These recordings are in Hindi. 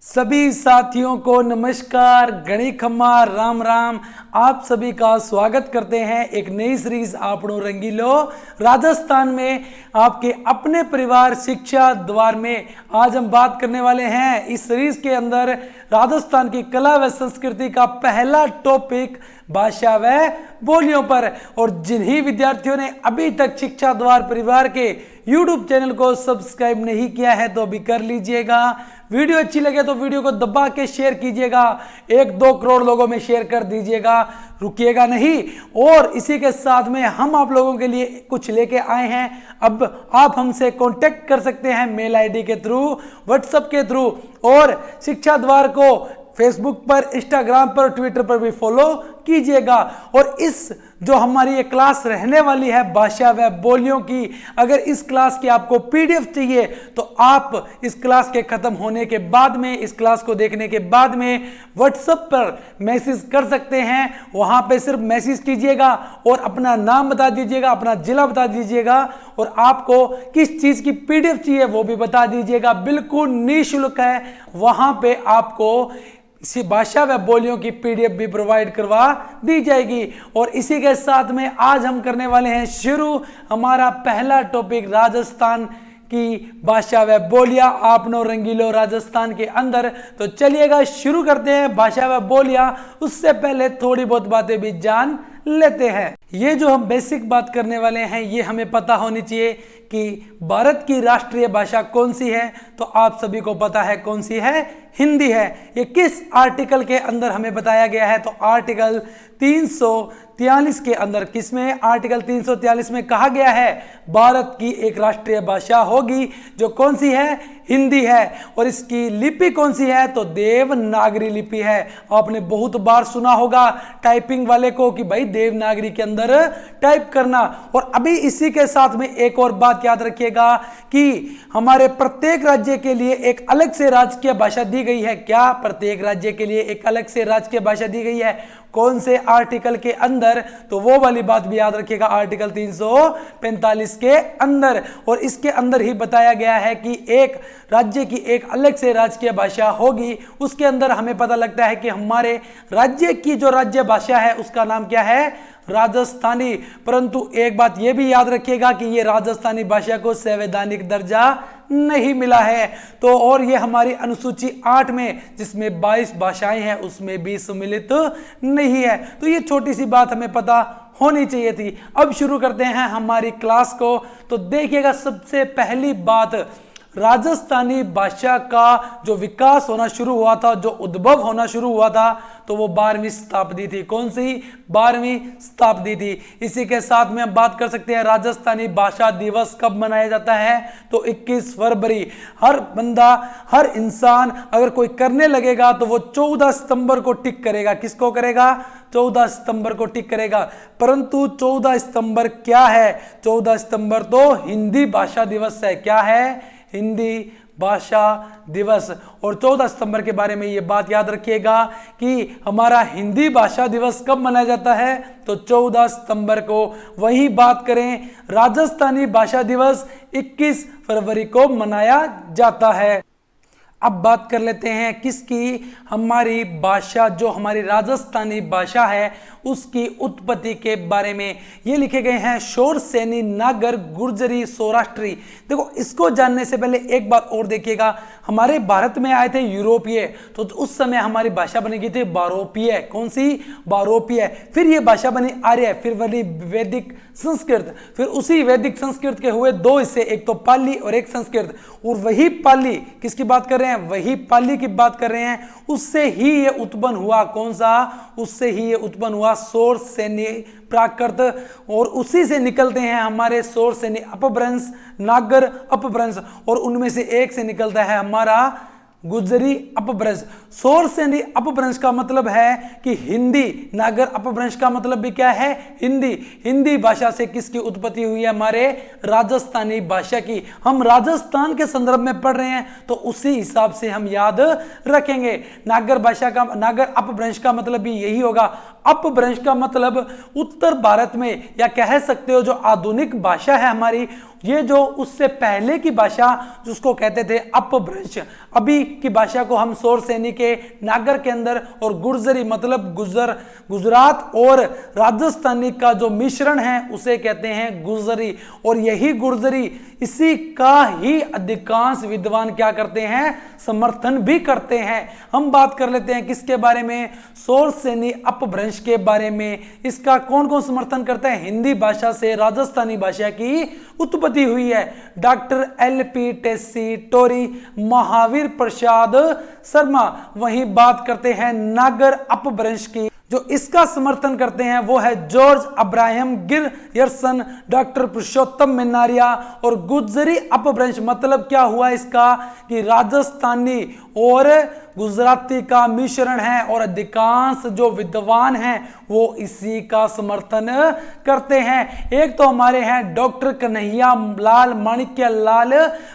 सभी साथियों को नमस्कार, गणी खम्मा, राम राम। आप सभी का स्वागत करते हैं एक नई सीरीज आपनो रंगीलो राजस्थान में आपके अपने परिवार शिक्षा द्वार में। आज हम बात करने वाले हैं इस सीरीज के अंदर राजस्थान की कला व संस्कृति का पहला टॉपिक भाषा व बोलियों पर। और जिन्हीं विद्यार्थियों ने अभी तक शिक्षा द्वार परिवार के YouTube चैनल को सब्सक्राइब नहीं किया है तो अभी कर लीजिएगा। वीडियो अच्छी लगे तो वीडियो को दबा के शेयर कीजिएगा, 1-2 करोड़ लोगों में शेयर कर दीजिएगा, रुकिएगा नहीं। और इसी के साथ में हम आप लोगों के लिए कुछ लेके आए हैं। अब आप हमसे कांटेक्ट कर सकते हैं मेल आईडी के थ्रू, व्हाट्सएप के थ्रू, और शिक्षा द्वार को फेसबुक पर, इंस्टाग्राम पर, ट्विटर पर भी फॉलो कीजिएगा। और इस जो हमारी ये क्लास रहने वाली है भाषा व बोलियों की, अगर इस क्लास की आपको पीडीएफ चाहिए तो आप इस क्लास के खत्म होने के बाद में, इस क्लास को देखने के बाद में व्हाट्सएप पर मैसेज कर सकते हैं। वहां पे सिर्फ मैसेज कीजिएगा और अपना नाम बता दीजिएगा, अपना जिला बता दीजिएगा, और आपको किस चीज की पीडीएफ चाहिए वो भी बता दीजिएगा। बिल्कुल निःशुल्क है, वहां पे आपको इसी भाषा व बोलियों की पीडीएफ भी प्रोवाइड करवा दी जाएगी। और इसी के साथ में आज हम करने वाले हैं शुरू हमारा पहला टॉपिक राजस्थान की भाषा व बोलियां आपनो रंगीलो राजस्थान के अंदर। तो चलिएगा शुरू करते हैं भाषा व बोलियां। उससे पहले थोड़ी बहुत बातें भी जान लेते हैं। ये जो हम बेसिक बात करने वाले हैं ये हमें पता होनी चाहिए कि भारत की राष्ट्रीय भाषा कौन सी है। तो आप सभी को पता है कौन सी है, हिंदी है। ये किस आर्टिकल के अंदर हमें बताया गया है, तो आर्टिकल 343 के अंदर। किसमें? आर्टिकल 343 में कहा गया है भारत की एक राष्ट्रीय भाषा होगी जो कौन सी है, हिंदी है। और इसकी लिपि कौन सी है, तो देवनागरी लिपि है। आपने बहुत बार सुना होगा टाइपिंग वाले को कि भाई देवनागरी के अंदर टाइप करना। और अभी इसी के साथ में एक और बात याद रखिएगा कि हमारे प्रत्येक राज्य के लिए एक अलग से राजकीय भाषा दी गई है। क्या? प्रत्येक राज्य के लिए एक अलग से राजकीय भाषा दी गई है। कौन से आर्टिकल के अंदर? तो वो वाली बात भी याद रखिएगा, आर्टिकल 345 के अंदर। और इसके अंदर ही बताया गया है कि एक राज्य की एक अलग से राजकीय भाषा होगी। उसके अंदर हमें पता लगता है कि हमारे राज्य की जो राज्य भाषा है उसका नाम क्या है, राजस्थानी। परंतु एक बात यह भी याद रखिएगा कि यह राजस्थानी भाषा को संवैधानिक दर्जा नहीं मिला है। तो और ये हमारी अनुसूची 8 में जिसमें 22 भाषाएं हैं उसमें भी सम्मिलित नहीं है। तो ये छोटी सी बात हमें पता होनी चाहिए थी। अब शुरू करते हैं हमारी क्लास को। तो देखिएगा, सबसे पहली बात, राजस्थानी भाषा का जो विकास होना शुरू हुआ था, जो उद्भव होना शुरू हुआ था, तो वो 12वीं शताब्दी थी। कौन सी? 12वीं शताब्दी थी। इसी के साथ में हम बात कर सकते हैं राजस्थानी भाषा दिवस कब मनाया जाता है, तो 21 फरवरी। हर बंदा, हर इंसान अगर कोई करने लगेगा तो वो 14 सितंबर को टिक करेगा। किसको करेगा? 14 सितंबर को टिक करेगा। परंतु 14 सितंबर क्या है? 14 सितंबर तो हिंदी भाषा दिवस है। क्या है? हिंदी भाषा दिवस। और 14 सितंबर के बारे में ये बात याद रखिएगा कि हमारा हिंदी भाषा दिवस कब मनाया जाता है, तो 14 सितंबर को। वही बात करें, राजस्थानी भाषा दिवस 21 फरवरी को मनाया जाता है। अब बात कर लेते हैं किसकी, हमारी भाषा जो हमारी राजस्थानी भाषा है उसकी उत्पत्ति के बारे में। ये लिखे गए हैं शोरसेनी, नागर, गुर्जरी, सौराष्ट्री। देखो, इसको जानने से पहले एक बात और देखिएगा, हमारे भारत में आए थे यूरोपीय, तो उस समय हमारी भाषा बनी गई थी बारोपीय। कौन सी? बारोपीय। फिर ये भाषा बनी आर्य, फिर बनी वैदिक संस्कृत। फिर उसी वैदिक संस्कृत के हुए 2 हिस्से, एक तो पाली और एक संस्कृत। और वही पाली, किसकी बात कर रहे हैं? वही पाली की बात कर रहे हैं। उससे ही ये उत्पन्न हुआ। कौन सा? उससे ही ये उत्पन्न हुआ शोरसेनी प्राकृत। और उसी से निकलते हैं हमारे शोरसेनी अपभ्रंश, नागर अपभ्रंश, और उनमें से एक से निकलता है हमारा गुर्जरी अपभ्रंश। शोरसेनी अपभ्रंश का मतलब है कि हिंदी, नागर अपभ्रंश का मतलब भी क्या है? हिंदी। हिंदी भाषा से किसकी उत्पत्ति हुई है? हमारे राजस्थानी भाषा की। हम राजस्थान के संदर्भ में पढ़ रहे हैं तो उसी हिसाब से हम याद रखेंगे। नागर भाषा का, नागर अपभ्रंश का मतलब भी यही होगा, अपभ्रंश का मतलब उत्तर भारत में, या कह सकते हो जो आधुनिक भाषा है हमारी, ये जो उससे पहले की भाषा जिसको कहते थे अपभ्रंश, अभी की भाषा को हम सोरसेनी के नागर के अंदर, और गुर्जरी मतलब गुजरात और राजस्थानी का जो मिश्रण है उसे कहते हैं गुर्जरी। और यही गुर्जरी, इसी का ही अधिकांश विद्वान क्या करते हैं, समर्थन भी करते हैं। हम बात कर लेते हैं किसके बारे में, सोरसेनी अपभ्रंश के बारे में। इसका कौन कौन समर्थन करता है, हिंदी भाषा से राजस्थानी भाषा की उत्पत्ति हुई है। Doctor LP Tessy, Tori, Mahavir Prasad Sharma. वहीं बात करते हैं नागर अपभ्रंश की, जो इसका समर्थन करते हैं वो है जॉर्ज अब्राहम गिरियर्सन, डॉक्टर पुरुषोत्तम मिनारिया। और गुर्जरी अपभ्रंश मतलब क्या हुआ इसका, कि राजस्थानी और गुजराती का मिश्रण है, और अधिकांश जो विद्वान हैं वो इसी का समर्थन करते हैं। एक तो हमारे हैं डॉक्टर कन्हैया लाल माणिक्य लाल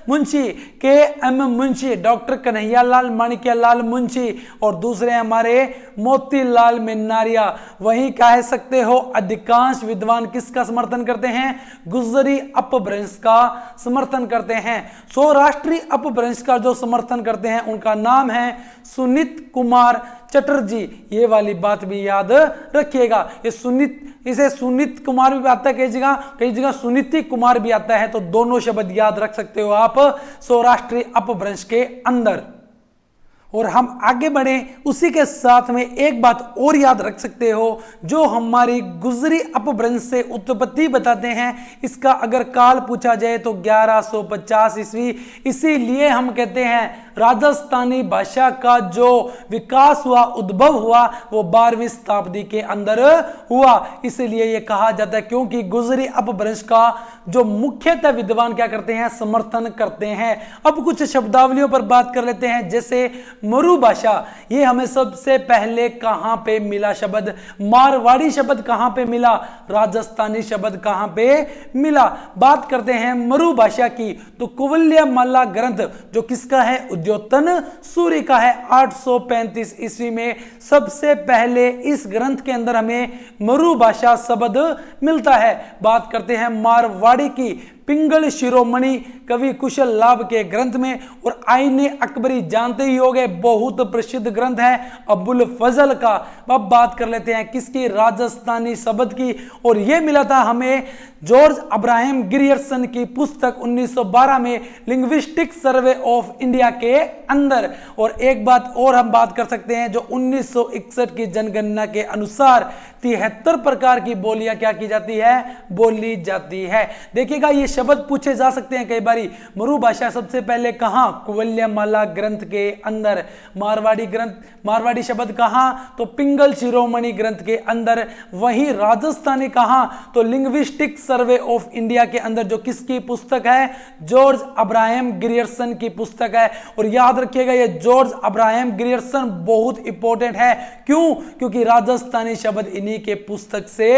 मुंशी, KM मुंशी, डॉक्टर कन्हैया लाल माणिक्य लाल मुंशी, और दूसरे हमारे मोतीलाल मिनारिया। वहीं कह सकते हो अधिकांश विद्वान किसका समर्थन करते हैं, गुर्जरी अपभ्रंश का समर्थन करते हैं। सौराष्ट्रीय अपभ्रंश का जो समर्थन करते हैं उनका नाम है सुनीत कुमार चटर्जी। ये वाली बात भी याद रखिएगा, इसे सुनीत कुमार भी आता है, कई जगह सुनीति कुमार भी आता है, तो दोनों शब्द याद रख सकते हो आप सौराष्ट्रीय अपभ्रंश के अंदर। और हम आगे बढ़े उसी के साथ में एक बात और याद रख सकते हो, जो हमारी गुर्जरी अपभ्रंश से उत्पत्ति बताते हैं, इसका अगर काल पूछा जाए तो 1150 ईस्वी। इसीलिए हम कहते हैं राजस्थानी भाषा का जो विकास हुआ, उद्भव हुआ, वो 12वीं शताब्दी के अंदर हुआ। इसलिए ये कहा जाता है, क्योंकि गुर्जरी अपभ्रंश का जो मुख्यतः विद्वान क्या करते हैं, समर्थन करते हैं। अब कुछ शब्दावलियों पर बात कर लेते हैं, जैसे मरु भाषा, ये हमें सबसे पहले कहां पे मिला शब्द, मारवाड़ी शब्द कहां पे मिला, राजस्थानी शब्द कहां पे मिला। बात करते हैं मरु भाषा की, तो कुवलयामाला ग्रंथ जो किसका है, उद्योतन सूरी का है। 835 ईस्वी में सबसे पहले इस ग्रंथ के अंदर हमें मरु भाषा शब्द मिलता है। बात करते हैं मारवाड़ी की, पिंगल शिरोमणि कवि कुशल लाभ के ग्रंथ में, और आईने अकबरी जानते ही होंगे, बहुत प्रसिद्ध ग्रंथ है अबुल फजल का। अब बात कर लेते हैं किसकी, राजस्थानी शब्द की, और यह मिला था हमें जॉर्ज अब्राहम गिरियर्सन की पुस्तक 1912 में लिंग्विस्टिक सर्वे ऑफ इंडिया के अंदर। और एक बात और हम बात कर सकते हैं, जो 1961 की जनगणना के अनुसार 73 प्रकार की बोलियां क्या की जाती है, बोली जाती है। देखिएगा ये शब्द पूछे जा सकते हैं कई बारी। मरु भाषा सबसे पहले कहां, कुवलयामाला ग्रंथ के अंदर। मारवाड़ी शब्द कहां, तो पिंगल शिरोमणि ग्रंथ के अंदर। वहीं राजस्थानी कहां, तो लिंग्विस्टिक सर्वे ऑफ इंडिया के अंदर, जो किसकी पुस्तक है, जॉर्ज अब्राहम गिरियर्सन की पुस्तक है। और याद रखिएगा ये जॉर्ज अब्राहम गिरियर्सन बहुत इंपॉर्टेंट है। क्यों, क्योंकि राजस्थानी शब्द इन्हीं के पुस्तक से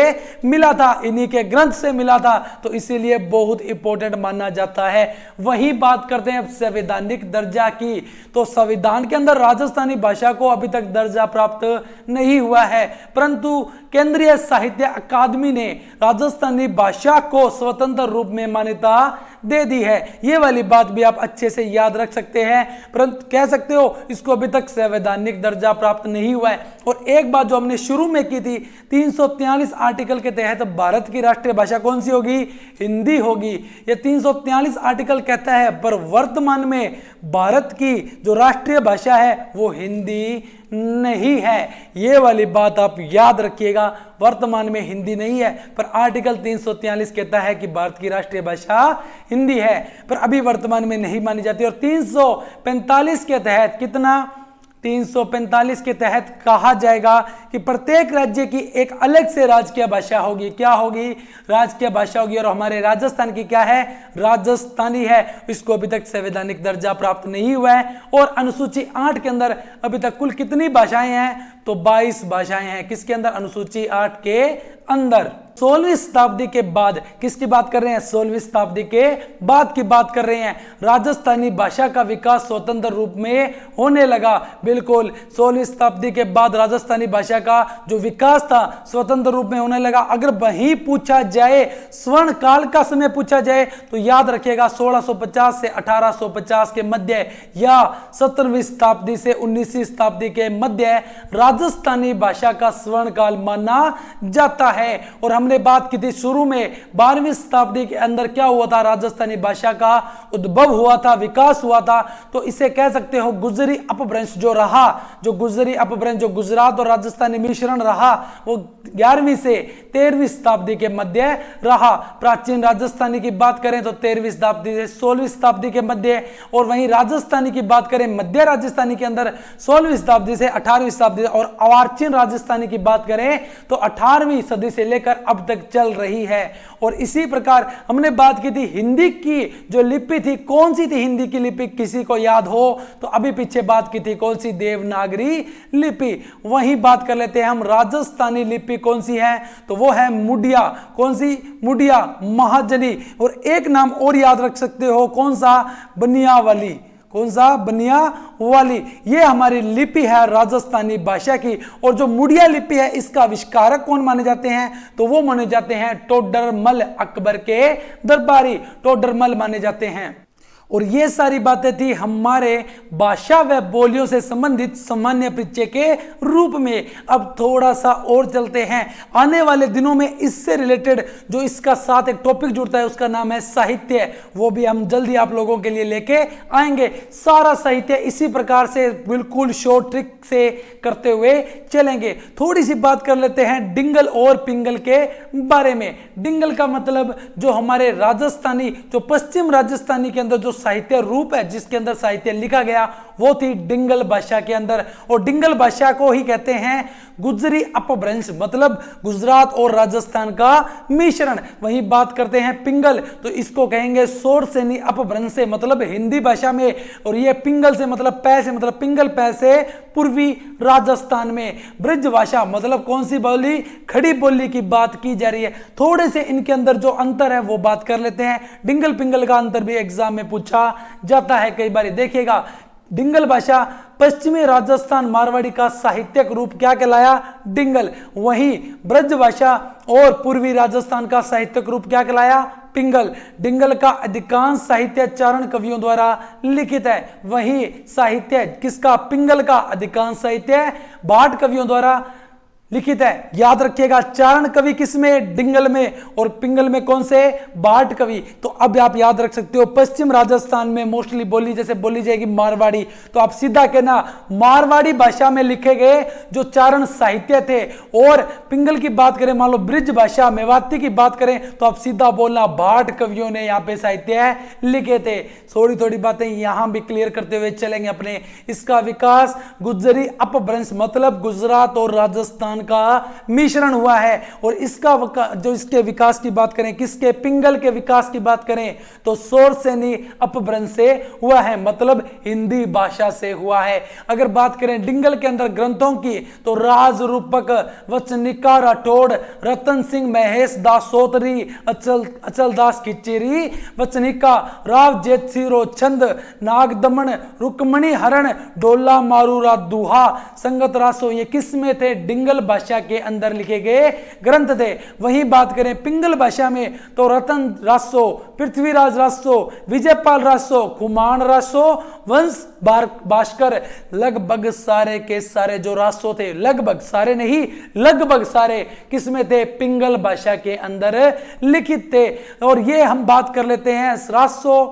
मिला था, इन्हीं के ग्रंथ से मिला था, तो इसीलिए बहुत इंपॉर्टेंट माना जाता है। वही बात करते हैं संवैधानिक दर्जा की, तो संविधान के अंदर राजस्थानी भाषा को अभी तक दर्जा प्राप्त नहीं हुआ है, परंतु केंद्रीय साहित्य अकादमी ने राजस्थानी भाषा को स्वतंत्र रूप में मान्यता दे दी है। ये वाली बात भी आप अच्छे से याद रख सकते हैं, परंतु कह सकते हो इसको अभी तक संवैधानिक दर्जा प्राप्त नहीं हुआ है। और एक बात जो हमने शुरू में की थी, 343 आर्टिकल के तहत भारत की राष्ट्रीय भाषा कौन सी होगी, हिंदी होगी। ये 343 आर्टिकल कहता है, पर वर्तमान में भारत की जो राष्ट्रीय भाषा है वो हिंदी नहीं है। ये वाली बात आप याद रखिएगा, वर्तमान में हिंदी नहीं है, पर आर्टिकल 343 कहता है कि भारत की राष्ट्रीय भाषा हिंदी है, पर अभी वर्तमान में नहीं मानी जाती। और 345 के तहत कितना, 345 के तहत कहा जाएगा कि प्रत्येक राज्य की एक अलग से राजकीय भाषा होगी। क्या होगी, राजकीय भाषा होगी। और हमारे राजस्थान की क्या है, राजस्थानी है। इसको अभी तक संवैधानिक दर्जा प्राप्त नहीं हुआ है। और अनुसूची 8 के अंदर अभी तक कुल कितनी भाषाएं हैं, तो 22 भाषाएं हैं। किसके अंदर, अनुसूची 8 के अंदर। 16वीं शताब्दी के बाद किसकी बात कर रहे हैं, 16वीं शताब्दी के बाद की बात कर रहे हैं। राजस्थानी भाषा का विकास स्वतंत्र रूप में होने लगा। बिल्कुल 16वीं शताब्दी के बाद राजस्थानी भाषा का जो विकास था स्वतंत्र रूप में होने लगा। अगर वहीं पूछा जाए स्वर्ण काल का समय पूछा जाए तो याद रखिएगा 1650 से 1850 के मध्य या 17वीं शताब्दी से 19वीं शताब्दी के मध्य राजस्थानी भाषा का स्वर्ण काल माना जाता है। और हमने बात की थी शुरू में 12वीं शताब्दी के अंदर क्या हुआ था, राजस्थानी भाषा का उद्भव हुआ था, विकास हुआ था। तो इसे कह सकते हो गुजरी अपभ्रंश जो रहा, जो गुजरी अपभ्रंश जो गुजरात और राजस्थानी मिश्रण रहा वो 11वीं से 13वीं शताब्दी के मध्य रहा। प्राचीन राजस्थानी की बात करें तो 13वीं शताब्दी से 16वीं शताब्दी के मध्य, और वहीं राजस्थानी की बात करें मध्य राजस्थानी के अंदर 16वीं शताब्दी से 18वीं शताब्दी, और अर्वाचीन राजस्थानी की बात करें तो 18वीं सदी से लेकर अब तक चल रही है। और इसी प्रकार हमने बात की थी हिंदी की जो लिपि थी, कौन सी थी हिंदी की लिपि, किसी को याद हो तो अभी पीछे बात की थी कौन सी, देवनागरी लिपि। वहीं बात कर लेते हैं हम राजस्थानी लिपि कौन सी है, तो वो है मुडिया। कौन सी, मुडिया महाजनी। और एक नाम और याद रख सकते हो, कौन सा, बनियावाली। कौन सा, बनियावाली। ये हमारी लिपि है राजस्थानी भाषा की। और जो मुडिया लिपि है इसका आविष्कारक कौन माने जाते हैं, तो वो माने जाते हैं टोडरमल, अकबर के दरबारी टोडरमल माने जाते हैं। और ये सारी बातें थी हमारे भाषा व बोलियों से संबंधित सामान्य परिचय के रूप में। अब थोड़ा सा और चलते हैं, आने वाले दिनों में इससे रिलेटेड जो इसका साथ एक टॉपिक जुड़ता है उसका नाम है साहित्य, वो भी हम जल्दी आप लोगों के लिए लेके आएंगे। सारा साहित्य इसी प्रकार से बिल्कुल शॉर्ट ट्रिक से करते हुए चलेंगे। थोड़ी सी बात कर लेते हैं डिंगल और पिंगल के बारे में। डिंगल का मतलब जो हमारे राजस्थानी, जो पश्चिम राजस्थानी के अंदर जो साहित्य रूप है जिसके अंदर साहित्य लिखा गया वो थी डिंगल भाषा के अंदर। और डिंगल भाषा को ही कहते हैं गुजरी अपभ्रंश, मतलब गुजरात और राजस्थान का मिश्रण। वहीं बात करते हैं पिंगल तो इसको कहेंगे सोरसेनी अपभ्रंश से, मतलब हिंदी भाषा में। और ये पिंगल से मतलब पै से, मतलब पिंगल पै से पूर्वी राजस्थान में। ब्रज भाषा मतलब कौन सी बोली, खड़ी बोली की बात की जा रही है। थोड़े से इनके अंदर जो अंतर है वो बात कर लेते हैं। डिंगल पिंगल का अंतर भी एग्जाम में पूछा जाता है कई बार। देखिएगा डिंगल भाषा पश्चिमी राजस्थान मारवाड़ी का साहित्यिक रूप क्या कहलाया, डिंगल। वहीं ब्रज भाषा और पूर्वी राजस्थान का साहित्यिक रूप क्या कहलाया, पिंगल। डिंगल का अधिकांश साहित्य चारण कवियों द्वारा लिखित है। वहीं साहित्य किसका, पिंगल का अधिकांश साहित्य भाट कवियों द्वारा लिखित है। याद रखिएगा चारण कवि किसमें, डिंगल में, और पिंगल में कौन से, भाट कवि। तो अब आप याद रख सकते हो पश्चिम राजस्थान में मोस्टली बोली जैसे बोली जाएगी मारवाड़ी, तो आप सीधा कहना मारवाड़ी भाषा में लिखे गए जो चारण साहित्य थे। और पिंगल की बात करें, मान लो ब्रिज भाषा मेवाती की बात करें तो आप सीधा बोलना भाट कवियों ने यहाँ पे साहित्य लिखे थे। थोड़ी थोड़ी बातें यहां भी क्लियर करते हुए चलेंगे अपने। इसका विकास गुजरी अपभ्रंश मतलब गुजरात और राजस्थान का मिश्रण हुआ है। और इसका जो इसके विकास की बात करें, किसके, पिंगल के विकास की बात करें तो सोरसेनी अपभ्रंश से हुआ है, मतलब हिंदी भाषा से हुआ है। अगर बात करें डिंगल के अंदर ग्रंथों की तो राज रूपक, वचनिका राठौड़, रतन सिंह, महेश दास सोतरी, अचल दास खिचेरी, वचनिका, राव जेतसिरो, छंद, नागदमन, रुक्मणी हरण, डोला मारूरा दुहा, संगत रासो, ये किस में थे, डिंगल भाषा के अंदर लिखे गए ग्रंथ थे। वहीं बात करें पिंगल भाषा में तो रतन रासो, पृथ्वीराज रासो, विजयपाल रासो, कुमार रासो, वंश भास्कर, लगभग सारे के सारे जो रासो थे, लगभग सारे नहीं लगभग सारे किसमें थे, पिंगल भाषा के अंदर लिखित थे। और ये हम बात कर लेते हैं रासो,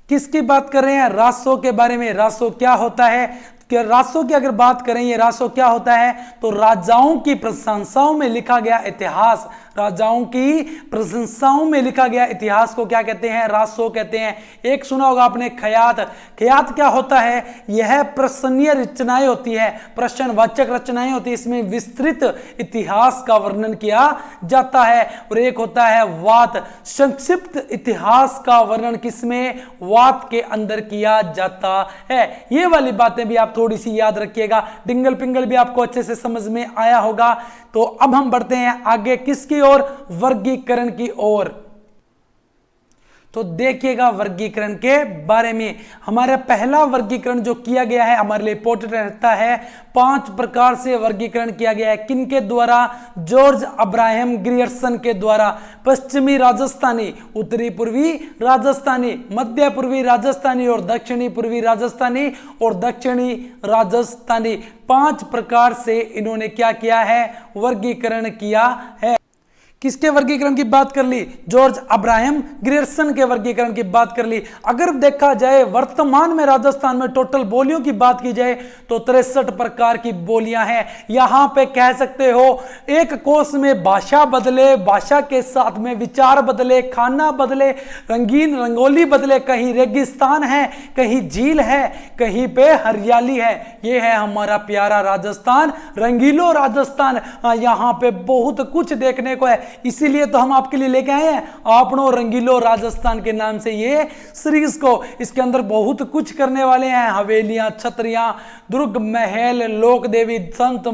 किसकी बात कर रहे हैं, रासो के बारे में। रासो क्या होता है, कि रासो की अगर बात करें, ये रासो क्या होता है तो राजाओं की प्रशंसाओं में लिखा गया इतिहास, राजाओं की प्रशंसाओं में लिखा गया इतिहास को क्या कहते हैं, रासो कहते हैं। एक सुना होगा आपने खयात। खयात क्या होता है, यह प्रशंसनीय रचनाएं होती है, प्रश्नवाचक रचनाएं होती है, इसमें विस्तृत इतिहास का वर्णन किया जाता है। और एक होता है वात, संक्षिप्त इतिहास का वर्णन किसमें, वात के अंदर किया जाता है। ये वाली बातें भी आप थोड़ी सी याद रखिएगा। डिंगल पिंगल भी आपको अच्छे से समझ में आया होगा। तो अब हम बढ़ते हैं आगे किसकी ओर, वर्गीकरण की ओर। तो देखिएगा वर्गीकरण के बारे में। हमारा पहला वर्गीकरण जो किया गया है हमारे लिए इंपॉर्टेंट रहता है। 5 प्रकार से वर्गीकरण किया गया है। किनके द्वारा? जॉर्ज अब्राहम ग्रियर्सन के द्वारा। पश्चिमी राजस्थानी, उत्तरी पूर्वी राजस्थानी, मध्य पूर्वी राजस्थानी और दक्षिणी पूर्वी राजस्थानी और दक्षिणी राजस्थानी, 5 प्रकार से इन्होंने क्या किया है? वर्गीकरण किया है। किसके वर्गीकरण की बात कर ली? जॉर्ज अब्राहम ग्रियर्सन के वर्गीकरण की बात कर ली। अगर देखा जाए वर्तमान में राजस्थान में टोटल बोलियों की बात की जाए तो 63 प्रकार की बोलियां हैं। यहां पे कह सकते हो एक कोष में भाषा बदले, भाषा के साथ में विचार बदले, खाना बदले, रंगीन रंगोली बदले, कहीं रेगिस्तान है, कहीं झील है, कहीं पे हरियाली है। ये है हमारा प्यारा राजस्थान, रंगीलो राजस्थान। यहां पे बहुत कुछ देखने को है, इसीलिए तो हम आपके लिए लेके आए हैं आपनो रंगीलो राजस्थान के नाम से ये सीरीज को। इसके अंदर बहुत कुछ करने वाले हैं, हवेलियां, छतरियां, दुर्ग, महल, लोक देवी, संत,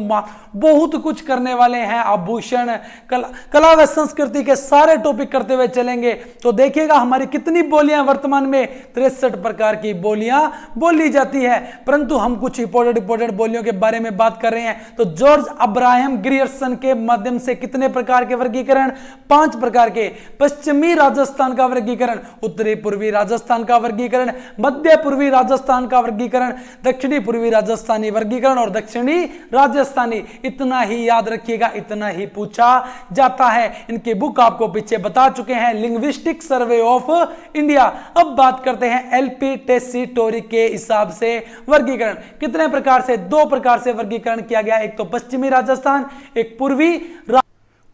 बहुत कुछ करने वाले हैं, आभूषण, कला व संस्कृति के सारे टॉपिक करते हुए चलेंगे। तो देखिएगा हमारी कितनी बोलियां वर्तमान में 63 प्रकार की बोलियां बोली जाती है। परंतु हम कुछ इंपोर्टेंट बोलियों के बारे में बात कर रहे हैं। तो जॉर्ज अब्राहम ग्रियर्सन के माध्यम से कितने प्रकार के वर्गीकरण? 5 प्रकार के। पश्चिमी राजस्थान का वर्गीकरण, उत्तरी पूर्वी राजस्थान का वर्गीकरण, मध्य पूर्वी राजस्थान का वर्गीकरण, दक्षिणी पूर्वी राजस्थानी वर्गीकरण और दक्षिणी राजस्थानी। इतना ही याद रखिएगा, इतना ही पूछा जाता है। इनकी बुक आपको पीछे बता चुके हैं, लिंग्विस्टिक सर्वे ऑफ इंडिया। अब बात करते हैं एलपी टेसीटोरी के हिसाब से वर्गीकरण। कितने प्रकार से? 2 प्रकार से वर्गीकरण किया गया। एक तो पश्चिमी राजस्थान, एक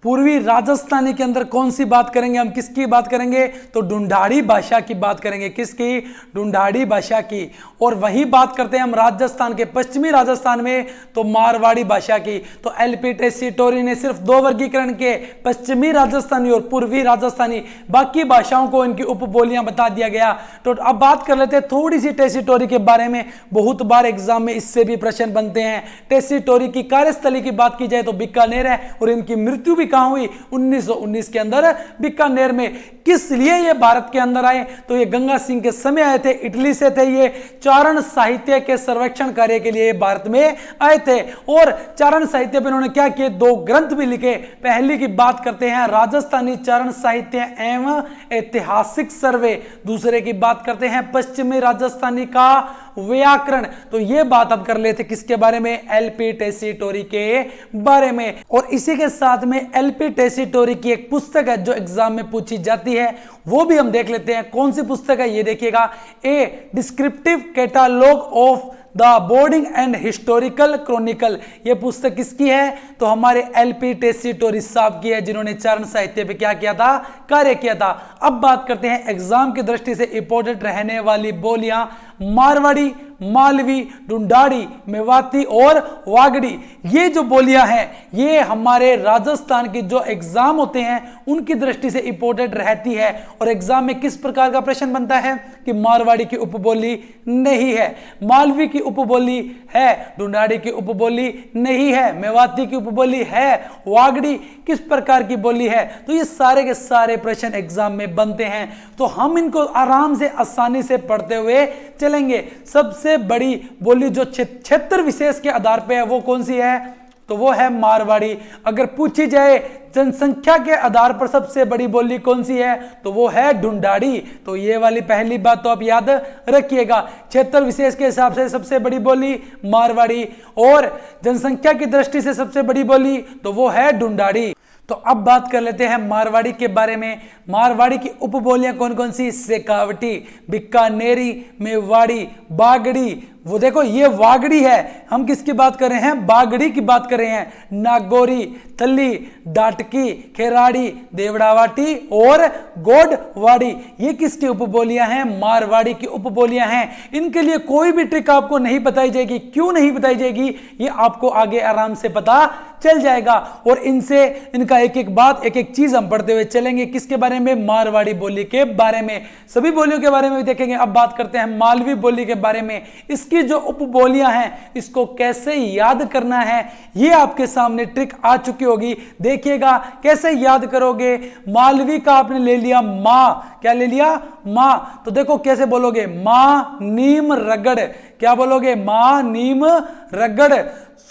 पूर्वी राजस्थानी के अंदर कौन सी बात करेंगे हम? किसकी बात करेंगे? तो ढूंढाड़ी भाषा की बात करेंगे। किसकी? ढूंढाड़ी भाषा की। और वही बात करते हैं हम राजस्थान के, पश्चिमी राजस्थान में तो मारवाड़ी भाषा की। तो एलपी टेसीटोरी ने सिर्फ 2 वर्गीकरण के, पश्चिमी राजस्थानी और पूर्वी राजस्थानी। बाकी भाषाओं को इनकी उपबोलियां बता दिया गया। तो अब बात कर लेते हैं थोड़ी सी टेसीटोरी के बारे में। बहुत बार एग्जाम में इससे भी प्रश्न बनते हैं। टेसीटोरी की कार्यस्थली की बात की जाए तो बीकानेर है और इनकी मृत्यु भी कहां हुई? 1919 के अंदर बीकानेर में। किस लिए ये भारत के अंदर आए? तो ये गंगा सिंह के समय आए थे, इटली से थे। ये चारण साहित्य के सर्वेक्षण कार्य के लिए भारत में आए थे और चारण साहित्य पर इन्होंने क्या किए? 2 ग्रंथ भी लिखे। पहली की बात करते हैं राजस्थानी चारण साहित्य एवं ऐतिहासिक सर्वे, दूसरे की बात करते हैं पश्चिमी राजस्थानी का व्याकरण। तो ये बात अब कर लेते किसके बारे में? एलपी टेसीटोरी के बारे में। और इसी के साथ में एलपी टेसीटोरी की एक पुस्तक है जो एग्जाम में पूछी जाती है, वो भी हम देख लेते हैं। कौन सी पुस्तक है ये देखिएगा, a descriptive catalogue of the boarding and historical chronicle. ये पुस्तक किसकी है? तो हमारे एलपी टेसीटोरी साहब की है, जिन्होंने चारण साहित्य पे क्या किया था? कार्य किया था। अब बात करते हैं एग्जाम की दृष्टि से इंपॉर्टेंट रहने वाली बोलियां। मारवाड़ी, मालवी, ढूंढाड़ी, मेवाती और वागड़ी। ये जो बोलियां हैं ये हमारे राजस्थान के जो एग्जाम होते हैं उनकी दृष्टि से इंपॉर्टेंट रहती है। और एग्जाम में किस प्रकार का प्रश्न बनता है कि मारवाड़ी की उपबोली नहीं है, मालवी की उपबोली है, ढूंढाड़ी की उपबोली नहीं है, मेवाती की उपबोली है, वागड़ी किस प्रकार की बोली है। तो ये सारे के सारे प्रश्न एग्जाम में बनते हैं। तो हम इनको आराम से, आसानी से पढ़ते हुए चलेंगे। सबसे बड़ी बोली जो क्षेत्र विशेष के आधार पे है वो कौन सी है? तो वो है मारवाड़ी। अगर पूछी जाए जनसंख्या के आधार पर सबसे बड़ी बोली कौन सी है तो वो है ढूंढाड़ी। तो ये वाली पहली बात तो आप याद रखिएगा। क्षेत्र विशेष के हिसाब से सबसे बड़ी बोली मारवाड़ी और जनसंख्या की दृष्टि से सबसे बड़ी बोली तो वो है ढूंढाड़ी। तो अब बात कर लेते हैं मारवाड़ी के बारे में। मारवाड़ी की उपबोलियां कौन कौन सी? शेखावटी, बीकानेरी, मेवाड़ी, बागड़ी। वो देखो ये वागड़ी है, हम किसकी बात कर रहे हैं? बागड़ी की बात कर रहे हैं। नागौरी, तल्ली, डाटकी, खेराड़ी, देवड़ावाटी और गोडवाड़ी, ये किसकी उपबोलियां हैं? मारवाड़ी की उपबोलियां हैं। इनके लिए कोई भी ट्रिक आपको नहीं बताई जाएगी। क्यों नहीं बताई जाएगी? ये आपको आगे आराम से पता चल जाएगा। और इनसे इनका एक एक बात एक एक चीज हम पढ़ते हुए चलेंगे। किसके बारे में? मारवाड़ी बोली के बारे में। सभी बोलियों के बारे में भी देखेंगे। अब बात करते हैं मालवी बोली के बारे में। इसकी जो उपबोलियां हैं इसको कैसे याद करना है, ये आपके सामने ट्रिक आ चुकी होगी। देखिएगा कैसे याद करोगे। मालवी का आपने ले लिया माँ, क्या ले लिया? माँ। तो देखो कैसे बोलोगे, माँ नीम रगड़। क्या बोलोगे? माँ नीम रगड़।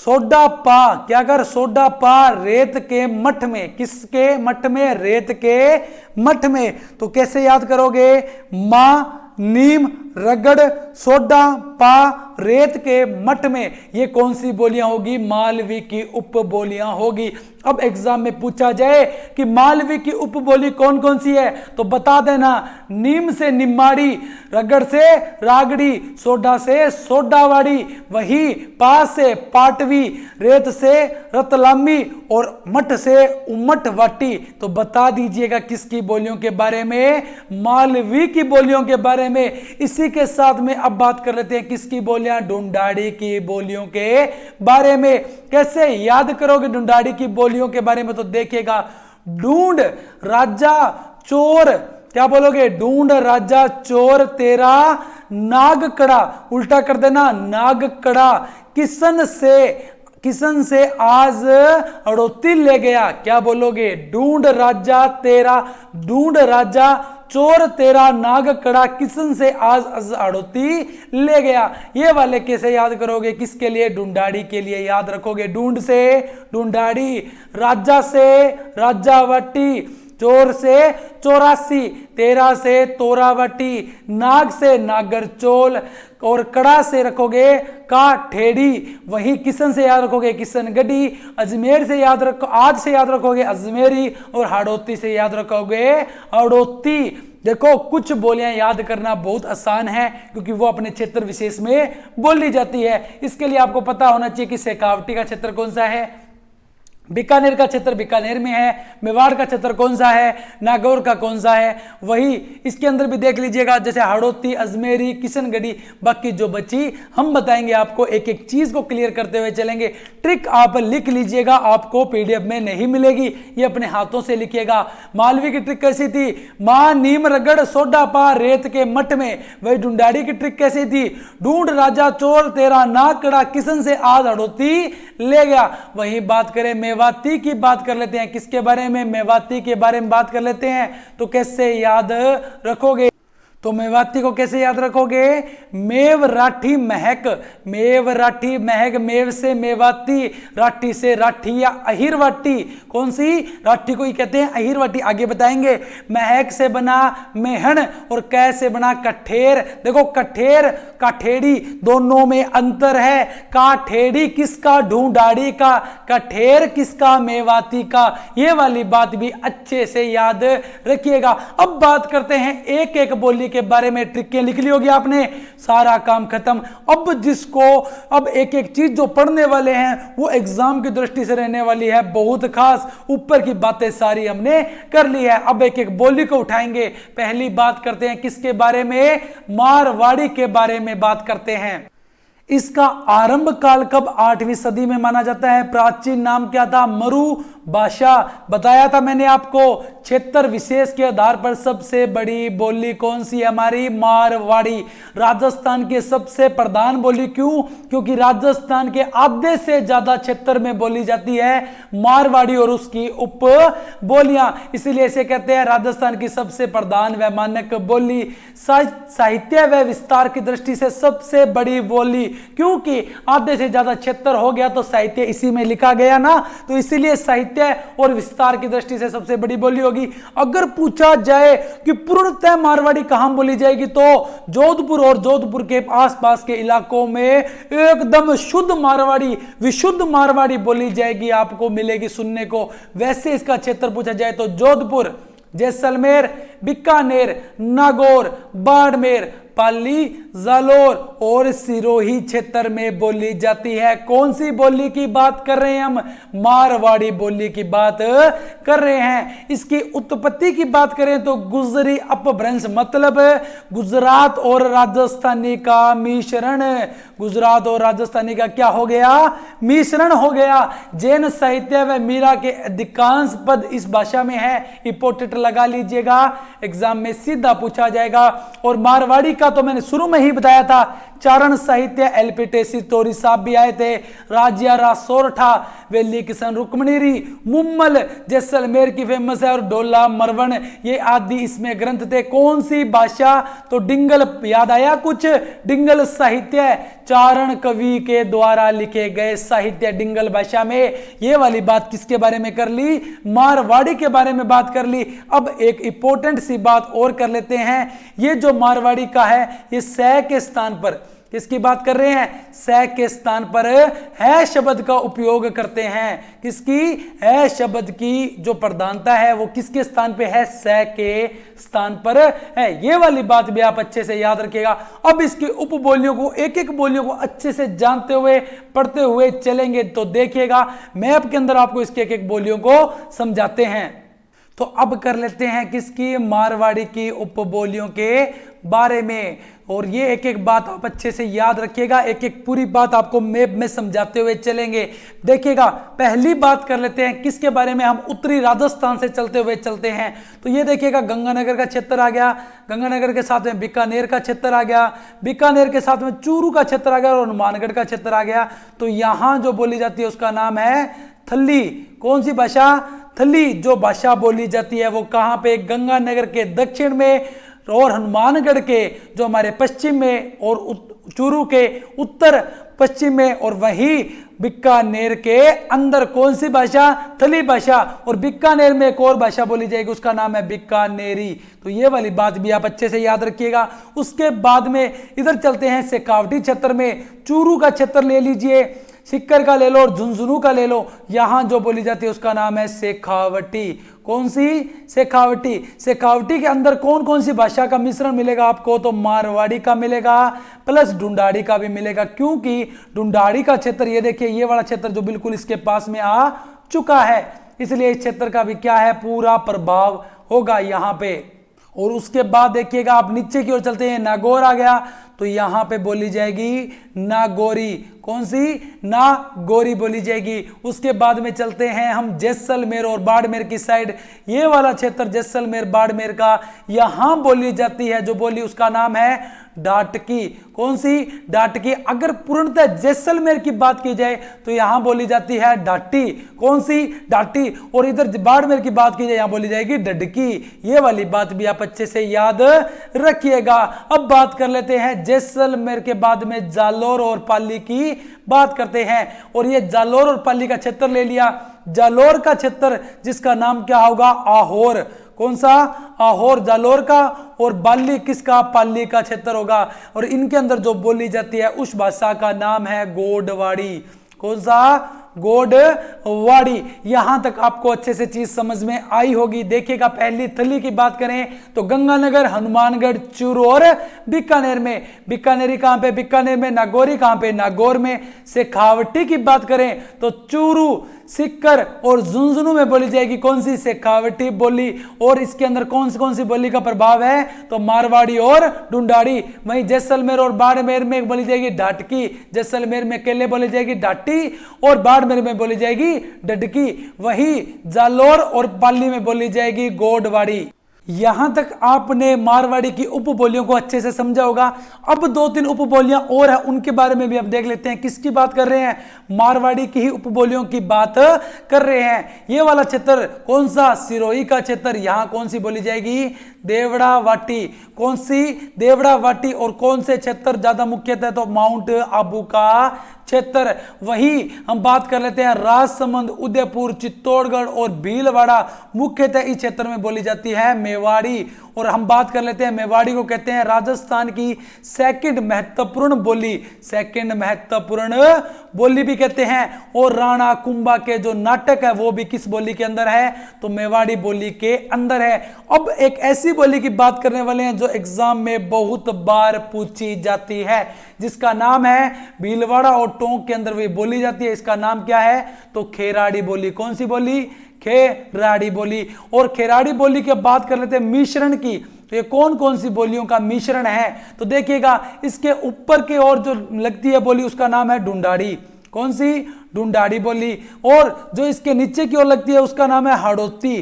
सोडा पा, क्या कर? सोडा पा रेत के मठ में। किसके मठ में? रेत के मठ में। तो कैसे याद करोगे? माँ नीम रगड़ सोडा पा रेत के मठ में। ये कौन सी बोलियां होगी? मालवी की उपबोलियां होगी। अब एग्जाम में पूछा जाए कि मालवी की उपबोली कौन कौन सी है तो बता देना। नीम से निम्माड़ी, रगड़ से रागड़ी, सोडा से सोडावाड़ी, वही पा से पाटवी, रेत से रतलामी और मठ से उमट वाटी। तो बता दीजिएगा किसकी बोलियों के बारे में? मालवी की बोलियों के बारे में। इसी के साथ में अब बात कर लेते हैं किसकी बोलियां? ढूंढाड़ी की बोलियों के बारे में। कैसे याद करोगे ढूंढाड़ी की बोलियों के बारे में? तो देखिएगा, ढूंढ राजा चोर, क्या बोलोगे? ढूंढ राजा चोर तेरा नाग कड़ा, उल्टा कर देना, नाग कड़ा। किसन से आज अड़ोती ले गया, क्या बोलोगे? ढूंढ राजा चोर तेरा नाग कड़ा, किसन से आज अड़ोती ले गया। ये वाले कैसे याद करोगे? किसके लिए? ढूंढाड़ी के लिए याद रखोगे। ढूंढ से ढूंढाड़ी, राजा से राजावटी, चोर से चौरासी, तेरा से तोरावटी, नाग से नागर चोल और कड़ा से रखोगे का ठेड़ी। वहीं किसन से याद रखोगे किशनगढ़ी, अजमेर से याद रखो आज से याद रखोगे अजमेरी और हाड़ौती से याद रखोगे हड़ौती। देखो कुछ बोलियां याद करना बहुत आसान है क्योंकि वो अपने क्षेत्र विशेष में बोली जाती है। इसके लिए आपको पता होना चाहिए कि शेखावटी का क्षेत्र कौन सा है, बीकानेर का क्षेत्र बीकानेर में है, मेवाड़ का क्षेत्र कौन सा है, नागौर का कौन सा है। वही इसके अंदर भी देख लीजिएगा जैसे हाड़ौती, अजमेरी, किशनगढ़ी। बाकी जो बची हम बताएंगे आपको, एक एक चीज को क्लियर करते हुए चलेंगे। ट्रिक आप लिख लीजिएगा, आपको पीडीएफ में नहीं मिलेगी, ये अपने हाथों से लिखिएगा। मालवी की ट्रिक कैसी थी? मां नीम रगड़ सोडा पा रेत के मठ में। वही ढूंढाड़ी की ट्रिक कैसी थी? ढूंढ राजा चोर तेरा नाक कड़ा, किसन से आज हड़ौती ले गया। वही बात करें मेवाती की, बात कर लेते हैं किसके बारे में? मेवाती के बारे में बात कर लेते हैं। तो कैसे याद रखोगे? तो मेवाती को कैसे याद रखोगे? मेव राठी महक, मेव राठी महक, मेव से मेवाती, राठी से राठी या अहिरवाटी। कौन सी राठी को ही कहते हैं? अहिरवाटी। आगे बताएंगे। महक से बना मेहन और कै से बना कठेर। देखो कठेर काठेड़ी दोनों में अंतर है। काठेड़ी किसका? ढूंढाड़ी का। कठेर किसका? मेवाती का। ये वाली बात भी अच्छे से याद रखिएगा। अब बात करते हैं एक एक बोली के बारे में। ट्रिकें लिख ली होगी आपने, सारा काम खत्म। अब एक एक चीज जो पढ़ने वाले हैं वो एग्जाम की दृष्टि से रहने वाली है बहुत खास। ऊपर की बातें सारी हमने कर ली है, अब एक एक बोली को उठाएंगे। पहली बात करते हैं किसके बारे में? मारवाड़ी के बारे में बात करते हैं। इसका आरंभ काल कब? 8वीं सदी में माना जाता है। प्राचीन नाम क्या था? मरु भाषा। बताया था मैंने आपको, क्षेत्र विशेष के आधार पर सबसे बड़ी बोली कौन सी है? हमारी मारवाड़ी। राजस्थान की सबसे प्रधान बोली। क्यों? क्योंकि राजस्थान के आधे से ज्यादा क्षेत्र में बोली जाती है मारवाड़ी और उसकी उप बोलियां, इसीलिए इसे कहते हैं राजस्थान की सबसे प्रधान व मानक बोली। साहित्य व विस्तार की दृष्टि से सबसे बड़ी बोली, क्योंकि आधे से ज्यादा क्षेत्र हो गया तो साहित्य इसी में लिखा गया ना, तो इसीलिए साहित्य और विस्तार की दृष्टि से सबसे बड़ी बोली होगी। अगर पूछा जाए कि पूर्णतः मारवाड़ी कहां बोली जाएगी तो जोधपुर और जोधपुर के आसपास के इलाकों में एकदम शुद्ध मारवाड़ी, विशुद्ध मारवाड़ी बोली जाएगी, आपको मिलेगी सुनने को। वैसे इसका क्षेत्र पूछा जाए तो जोधपुर, जैसलमेर, बीकानेर, नागौर, बाड़मेर, पाली, जालोर और सिरोही क्षेत्र में बोली जाती है। कौन सी बोली की बात कर रहे हैं हम? मारवाड़ी बोली की बात कर रहे हैं। इसकी उत्पत्ति की बात करें तो गुजरी अपभ्रंश मतलब गुजरात और राजस्थानी का मिश्रण। गुजरात और राजस्थानी का क्या हो गया? मिश्रण हो गया। जैन साहित्य व मीरा के अधिकांश पद इस भाषा में है। इंपोर्टेंट लगा लीजिएगा, एग्जाम में सीधा पूछा जाएगा। और मारवाड़ी का तो मैंने शुरू में ही बताया था। चारण साहित्य एलपीटेसी तोरी साहब भी आए थे। राजिया रासोरठा, वेली किशन रुक्मणीरी, मुम्मल जैसलमेर की फेमस है और डोला मरवन, ये आदि इसमें ग्रंथ थे। कौन सी भाषा? तो डिंगल, याद आया कुछ? डिंगल साहित्य चारण कवि के द्वारा लिखे गए साहित्य डिंगल भाषा में। ये वाली बात किसके बारे में कर ली? मारवाड़ी के बारे में बात कर ली। अब एक इंपॉर्टेंट सी बात और कर लेते हैं। ये जो मारवाड़ी का है, ये स के स्थान पर किसकी बात कर रहे हैं? स के स्थान पर है शब्द का उपयोग करते हैं। किसकी? है शब्द की जो प्रधानता है वो किसके स्थान पे है? स के स्थान पर है। ये वाली बात भी आप अच्छे से याद रखिएगा। अब इसकी उपबोलियों को, एक एक बोलियों को अच्छे से जानते हुए पढ़ते हुए चलेंगे तो देखिएगा मैप के अंदर आपको इसके एक एक बोलियों को समझाते हैं। तो अब कर लेते हैं किसकी? मारवाड़ी की उपबोलियों के बारे में। और ये एक एक बात आप अच्छे से याद रखिएगा, एक एक पूरी बात आपको मैप में समझाते हुए चलेंगे। देखिएगा, पहली बात कर लेते हैं किसके बारे में? हम उत्तरी राजस्थान से चलते हुए चलते हैं। तो ये देखिएगा, गंगानगर का क्षेत्र आ गया, गंगानगर के साथ में बीकानेर का क्षेत्र आ गया, बीकानेर के साथ में चूरू का क्षेत्र आ गया और हनुमानगढ़ का क्षेत्र आ गया। तो यहां जो बोली जाती है उसका नाम है थली। कौन सी भाषा? थली जो भाषा बोली जाती है वो कहां पे? गंगानगर के दक्षिण में और हनुमानगढ़ के जो हमारे पश्चिम में और चूरू के उत्तर पश्चिम में, और वहीं बीकानेर के अंदर कौन सी भाषा? थली भाषा। और बीकानेर में एक और भाषा बोली जाएगी, उसका नाम है बीकानेरी। तो ये वाली बात भी आप अच्छे से याद रखिएगा। उसके बाद में इधर चलते हैं शेखावटी क्षेत्र में। चूरू का क्षेत्र ले लीजिए, सिक्कर का ले लो और झुंझुनू का ले लो। यहां जो बोली जाती है उसका नाम है शेखावटी। कौन सी? शेखावटी। शेखावटी के अंदर कौन कौन सी भाषा का मिश्रण मिलेगा आपको? तो मारवाड़ी का मिलेगा प्लस ढूंढाड़ी का भी मिलेगा, क्योंकि ढूंढाड़ी का क्षेत्र, ये देखिए ये वाला क्षेत्र जो बिल्कुल इसके पास में आ चुका है, इसलिए इस क्षेत्र का भी क्या है? पूरा प्रभाव होगा यहां पे। और उसके बाद देखिएगा आप नीचे की ओर चलते हैं, नागौर आ गया, तो यहां पे बोली जाएगी नागौरी। कौन सी? नागौरी बोली जाएगी। उसके बाद में चलते हैं हम जैसलमेर और बाड़मेर की साइड। ये वाला क्षेत्र जैसलमेर बाड़मेर का, यहां बोली जाती है जो बोली उसका नाम है डाटकी। कौन सी? डाटकी। अगर पूर्णतः जैसलमेर की बात की जाए तो यहां बोली जाती है डाटी। कौन सी? डाटी। और इधर बाड़मेर की बात की जाए यहां बोली जाएगी डडकी। ये वाली बात भी आप अच्छे से याद रखिएगा। अब बात कर लेते हैं जैसलमेर के बाद में जालोर और पाली की बात करते हैं। और ये जालोर और पाली का क्षेत्र ले लिया। जालोर का क्षेत्र जिसका नाम क्या होगा? आहोर। कौन सा? आहोर जालोर का। और बाली किसका? पाली का क्षेत्र होगा। और इनके अंदर जो बोली जाती है उस भाषा का नाम है गोडवाड़ी। कौन सा? गोडवाड़ी। यहां तक आपको अच्छे से चीज समझ में आई होगी। देखिएगा, पहली थली की बात करें तो गंगानगर, हनुमानगढ़, चूरू और बीकानेर में। बीकानेरी कहां पे? बीकानेर में। नागौरी कहां पे? नागौर में। शेखावटी की बात करें तो चूरू, सिक्कर और झुंझुनू में बोली जाएगी कौन सी? शेखावटी बोली। और इसके अंदर कौन सी बोली का प्रभाव है? तो मारवाड़ी और ढूंढाड़ी। वहीं जैसलमेर और बाड़मेर में बोली जाएगी डाटकी। जैसलमेर में केले बोली जाएगी डाटी और बाड़मेर में बोली जाएगी डडकी। वहीं जालोर और पाली में बोली जाएगी गोडवाड़ी। यहां तक आपने मारवाड़ी की उपबोलियों को अच्छे से समझा होगा। अब दो तीन उपबोलियां और है, उनके बारे में भी हम देख लेते हैं। किसकी बात कर रहे हैं? मारवाड़ी की ही उपबोलियों की बात कर रहे हैं। ये वाला क्षेत्र कौन सा? सिरोही का क्षेत्र। यहां कौन सी बोली जाएगी? देवड़ा वाटी। कौन सी? देवड़ा वाटी। और कौन से क्षेत्र ज्यादा मुख्यतः? तो माउंट आबू का क्षेत्र। वहीं हम बात कर लेते हैं राजसमंद, उदयपुर, चित्तौड़गढ़ और भीलवाड़ा, मुख्यतः इस क्षेत्र में बोली जाती है मेवाड़ी। और हम बात कर लेते हैं मेवाड़ी को कहते हैं राजस्थान की सेकंड महत्वपूर्ण बोली, सेकंड महत्वपूर्ण बोली भी कहते हैं। और राणा कुंभा के जो नाटक है वो भी किस बोली के अंदर है, तो मेवाड़ी बोली के अंदर है। अब एक ऐसी बोली की बात करने वाले हैं जो एग्जाम में बहुत बार पूछी जाती है, जिसका नाम है भीलवाड़ा और टोंक के अंदर भी बोली जाती है। इसका नाम क्या है, तो खेराड़ी बोली। कौन सी बोली, खेराड़ी बोली। और खेराड़ी बोली की बात कर लेते हैं मिश्रण की, तो ये कौन कौन सी बोलियों का मिश्रण है, तो देखिएगा इसके ऊपर की ओर जो लगती है बोली उसका नाम है ढूंढाड़ी। कौन सी, ढूंढाड़ी बोली। और जो इसके नीचे की ओर लगती है उसका नाम है हड़ौती,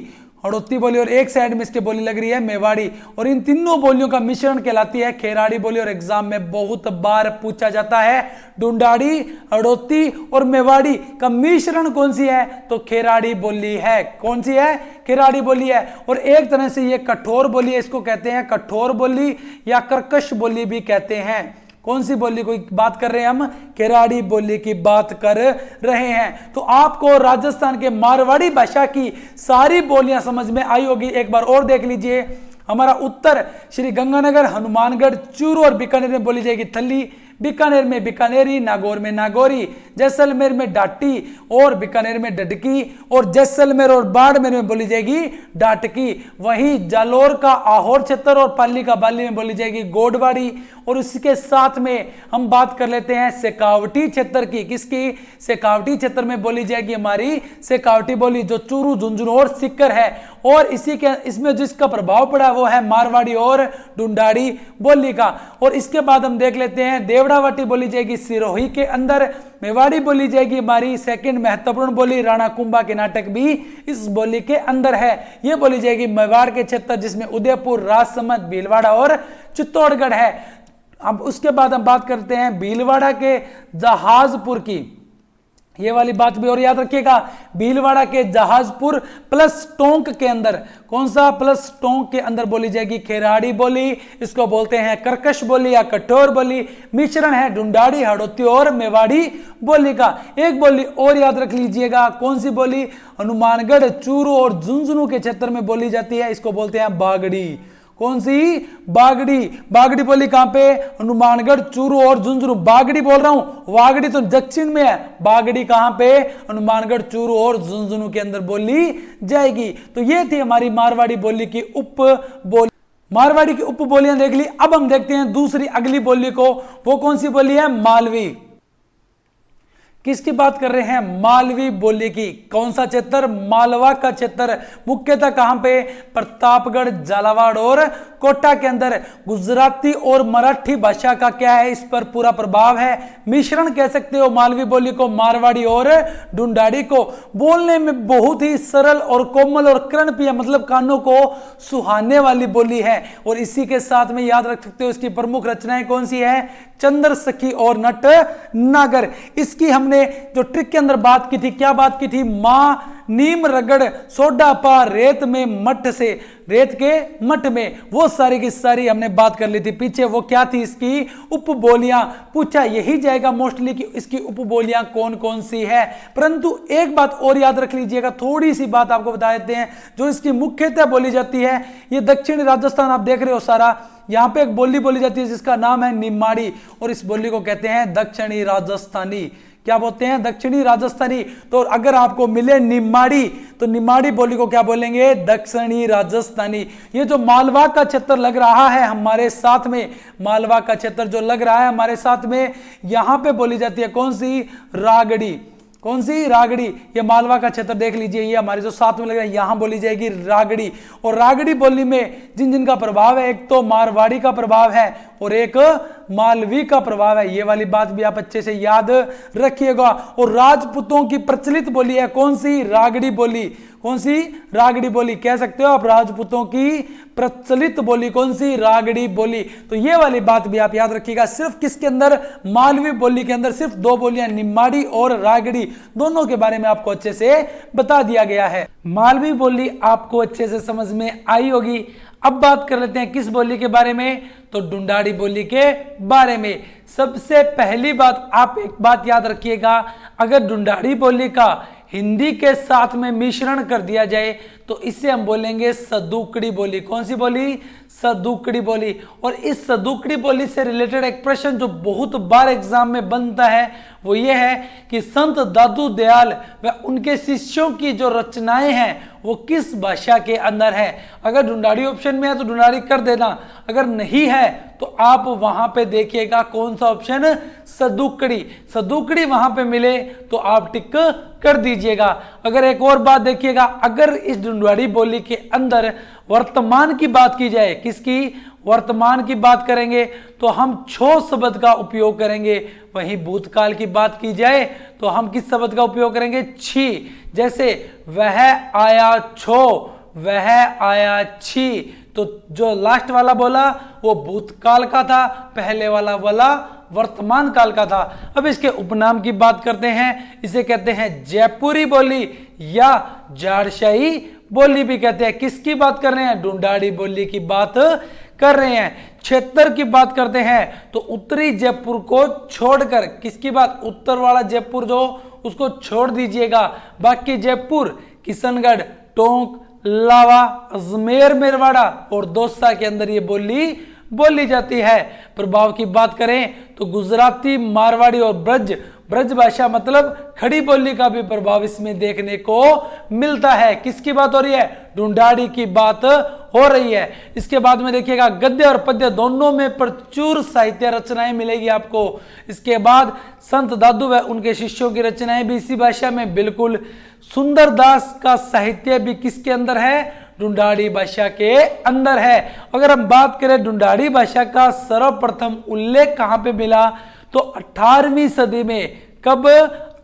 हड़ौती बोली। और एक साइड में इसके बोली लग रही है मेवाड़ी। और इन तीनों बोलियों का मिश्रण कहलाती है खेराड़ी बोली। और एग्जाम में बहुत बार पूछा जाता है ढूंढाड़ी, हड़ौती और मेवाड़ी का मिश्रण कौन सी है, तो खेराड़ी बोली है। कौन सी है, खेराड़ी बोली है। और एक तरह से ये कठोर बोली है, इसको कहते हैं कठोर बोली या कर्कश बोली भी कहते हैं। कौन सी बोली की बात कर रहे हैं हम, खेराड़ी बोली की बात कर रहे हैं। तो आपको राजस्थान के मारवाड़ी भाषा की सारी बोलियां समझ में आई होगी। एक बार और देख लीजिए, हमारा उत्तर श्री गंगानगर, हनुमानगढ़, चूरू और बीकानेर में बोली जाएगी थली, बीकानेर में बीकानेरी, नागौर में नागौरी, जैसलमेर में डाटी और बीकानेर में डडकी, और जैसलमेर और बाड़मेर में बोली जाएगी डाटकी। वहीं जालोर का आहोर क्षेत्र और पाली का बाली में बोली जाएगी गोडवाड़ी। और इसके साथ में हम बात कर लेते हैं शेखावटी क्षेत्र की, किसकी, शेखावटी क्षेत्र में बोली जाएगी हमारी शेखावटी बोली, जो चूरू, झुंझुनू और सीकर है। और इसी के इसमें जिसका प्रभाव पड़ा वो है मारवाड़ी और ढूंढाड़ी बोली का। और इसके बाद हम देख लेते हैं देवड़ावटी बोली जाएगी सिरोही के अंदर, मेवाड़ी बोली जाएगी हमारी सेकंड महत्वपूर्ण बोली, राणा कुंभा के नाटक भी इस बोली के अंदर है। यह बोली जाएगी मेवाड़ के क्षेत्र, जिसमें उदयपुर, राजसमंद, भीलवाड़ा और चित्तौड़गढ़ है। अब उसके बाद हम बात करते हैं भीलवाड़ा के जहाजपुर की, ये वाली बात भी और याद रखिएगा। भीलवाड़ा के जहाजपुर प्लस टोंक के अंदर, कौन सा, प्लस टोंक के अंदर बोली जाएगी खेराड़ी बोली। इसको बोलते हैं कर्कश बोली या कठोर बोली। मिश्रण है ढूंढाड़ी, हड़ौती और मेवाड़ी बोली का। एक बोली और याद रख लीजिएगा, कौन सी बोली, हनुमानगढ़, चूरू और झुंझुनू के क्षेत्र में बोली जाती है, इसको बोलते हैं बागड़ी। कौन सी, बागड़ी। बागड़ी बोली कहां पे, हनुमानगढ़, चूरू और झुंझुनू। बागड़ी बोल रहा हूं, वागड़ी तो दक्षिण में है, बागड़ी कहां पे, हनुमानगढ़, चूरू और झुंझुनू के अंदर बोली जाएगी। तो ये थी हमारी मारवाड़ी बोली की उप बोली, मारवाड़ी की उप बोलियां देख ली। अब हम देखते हैं दूसरी अगली बोली को, वो कौन सी बोली है, मालवी। किसकी बात कर रहे हैं, मालवी बोली की। कौन सा क्षेत्र, मालवा का क्षेत्र। मुख्यतः कहां पे, प्रतापगढ़, झालावाड़ और कोटा के अंदर। गुजराती और मराठी भाषा का क्या है, इस पर पूरा प्रभाव है। मिश्रण कह सकते हो मालवी बोली को मारवाड़ी और ढूंढाड़ी को। बोलने में बहुत ही सरल और कोमल और कर्णप्रिय, मतलब कानों को सुहाने वाली बोली है। और इसी के साथ में याद रख सकते हो इसकी प्रमुख रचनाएं कौन सी है, चंद्र सखी और नट नागर। इसकी हमने जो ट्रिक के अंदर बात की थी, क्या बात की थी, मां नीम रगड़ सोडा पा रेत में मठ से, रेत के मठ में, वो सारी की सारी हमने बात कर ली थी पीछे। वो क्या थी, इसकी उपबोलियां। पूछा यही जाएगा मोस्टली कि इसकी उपबोलियां कौन कौन सी है। परंतु एक बात और याद रख लीजिएगा, थोड़ी सी बात आपको बता देते हैं। जो इसकी मुख्यतः बोली जाती है, ये दक्षिणी राजस्थान आप देख रहे हो सारा, यहां पे एक बोली बोली जाती है जिसका नाम है निमाड़ी, और इस बोली को कहते हैं दक्षिणी राजस्थानी। क्या बोलते हैं, दक्षिणी राजस्थानी। तो अगर आपको मिले निमाड़ी, तो निमाड़ी बोली को क्या बोलेंगे, दक्षिणी राजस्थानी। ये जो मालवा का क्षेत्र लग रहा है हमारे साथ में, मालवा का क्षेत्र जो लग रहा है हमारे साथ में, यहां पे बोली जाती है कौन सी, रागड़ी। कौन सी, रागड़ी। ये मालवा का क्षेत्र देख लीजिए, ये हमारे जो साथ में लग रहा है, यहां बोली जाएगी रागड़ी। और रागड़ी बोली में जिन जिन का प्रभाव है, एक तो मारवाड़ी का प्रभाव है और एक मालवी का प्रभाव है। ये वाली बात भी आप अच्छे से याद रखिएगा। और राजपूतों की प्रचलित बोली है कौन सी, रागड़ी बोली। कौन सी, रागड़ी बोली कह सकते हो आप। राजपूतों की प्रचलित बोली कौन सी, रागड़ी बोली। तो ये वाली बात भी आप याद रखिएगा। सिर्फ किसके अंदर, मालवी बोली के अंदर सिर्फ दो बोलियां, निमाड़ी और रागड़ी, दोनों के बारे में आपको अच्छे से बता दिया गया है। मालवी बोली आपको अच्छे से समझ में आई होगी। अब बात कर लेते हैं किस बोली के बारे में, तो ढूंढाड़ी बोली के बारे में। सबसे पहली बात आप एक बात याद रखिएगा, अगर ढूंढाड़ी बोली का हिंदी के साथ में मिश्रण कर दिया जाए तो इसे हम बोलेंगे सदुकड़ी बोली। कौन सी बोली, सदुकड़ी बोली। और इस सदुकड़ी बोली से रिलेटेड एक प्रश्न जो बहुत बार एग्जाम में बनता है वो ये है कि संत दादू दयाल व उनके शिष्यों की जो रचनाएं हैं वो किस भाषा के अंदर है। अगर ढूंढाड़ी ऑप्शन में है तो ढूंढाड़ी कर देना, अगर नहीं है तो आप वहां पे देखिएगा कौन सा ऑप्शन, सदुकड़ी। सदुकड़ी वहां पे मिले तो आप टिक कर दीजिएगा। अगर एक और बात देखिएगा, अगर इस ढूंढाड़ी बोली के अंदर वर्तमान की बात की जाए, किसकी, वर्तमान की बात करेंगे तो हम छो शब्द का उपयोग करेंगे। वहीं भूतकाल की बात की जाए तो हम किस शब्द का उपयोग करेंगे, छी। जैसे वह आया छो, वह आया छी, तो जो लास्ट वाला बोला वो भूतकाल का था, पहले वाला बोला वर्तमान काल का था। अब इसके उपनाम की बात करते हैं, इसे कहते हैं जयपुरी बोली या जाड़शाही बोली भी कहते हैं। किसकी बात कर रहे हैं, ढूंढाड़ी बोली की बात कर रहे हैं। क्षेत्र की बात करते हैं तो उत्तरी जयपुर को छोड़कर, किसकी बात, उत्तर वाला जयपुर जो उसको छोड़ दीजिएगा, बाकी जयपुर, किशनगढ़, टोंक, लावा, अजमेर, मेरवाड़ा और दौसा के अंदर ये बोली बोली जाती है। प्रभाव की बात करें तो गुजराती, मारवाड़ी और ब्रज भाषा मतलब खड़ी बोली का भी प्रभाव इसमें देखने को मिलता है। किसकी बात हो रही है, ढूंढाड़ी की बात हो रही है। इसके बाद में देखिएगा गद्य और पद्य दोनों में प्रचुर साहित्य रचनाएं मिलेगी आपको। इसके बाद संत दादू व उनके शिष्यों की रचनाएं भी इसी भाषा में, बिल्कुल। सुंदरदास का साहित्य भी किसके अंदर है, ढूंढाड़ी भाषा के अंदर है। अगर हम बात करें ढूंढाड़ी भाषा का सर्वप्रथम उल्लेख कहां पे मिला तो 18वीं सदी में। कब,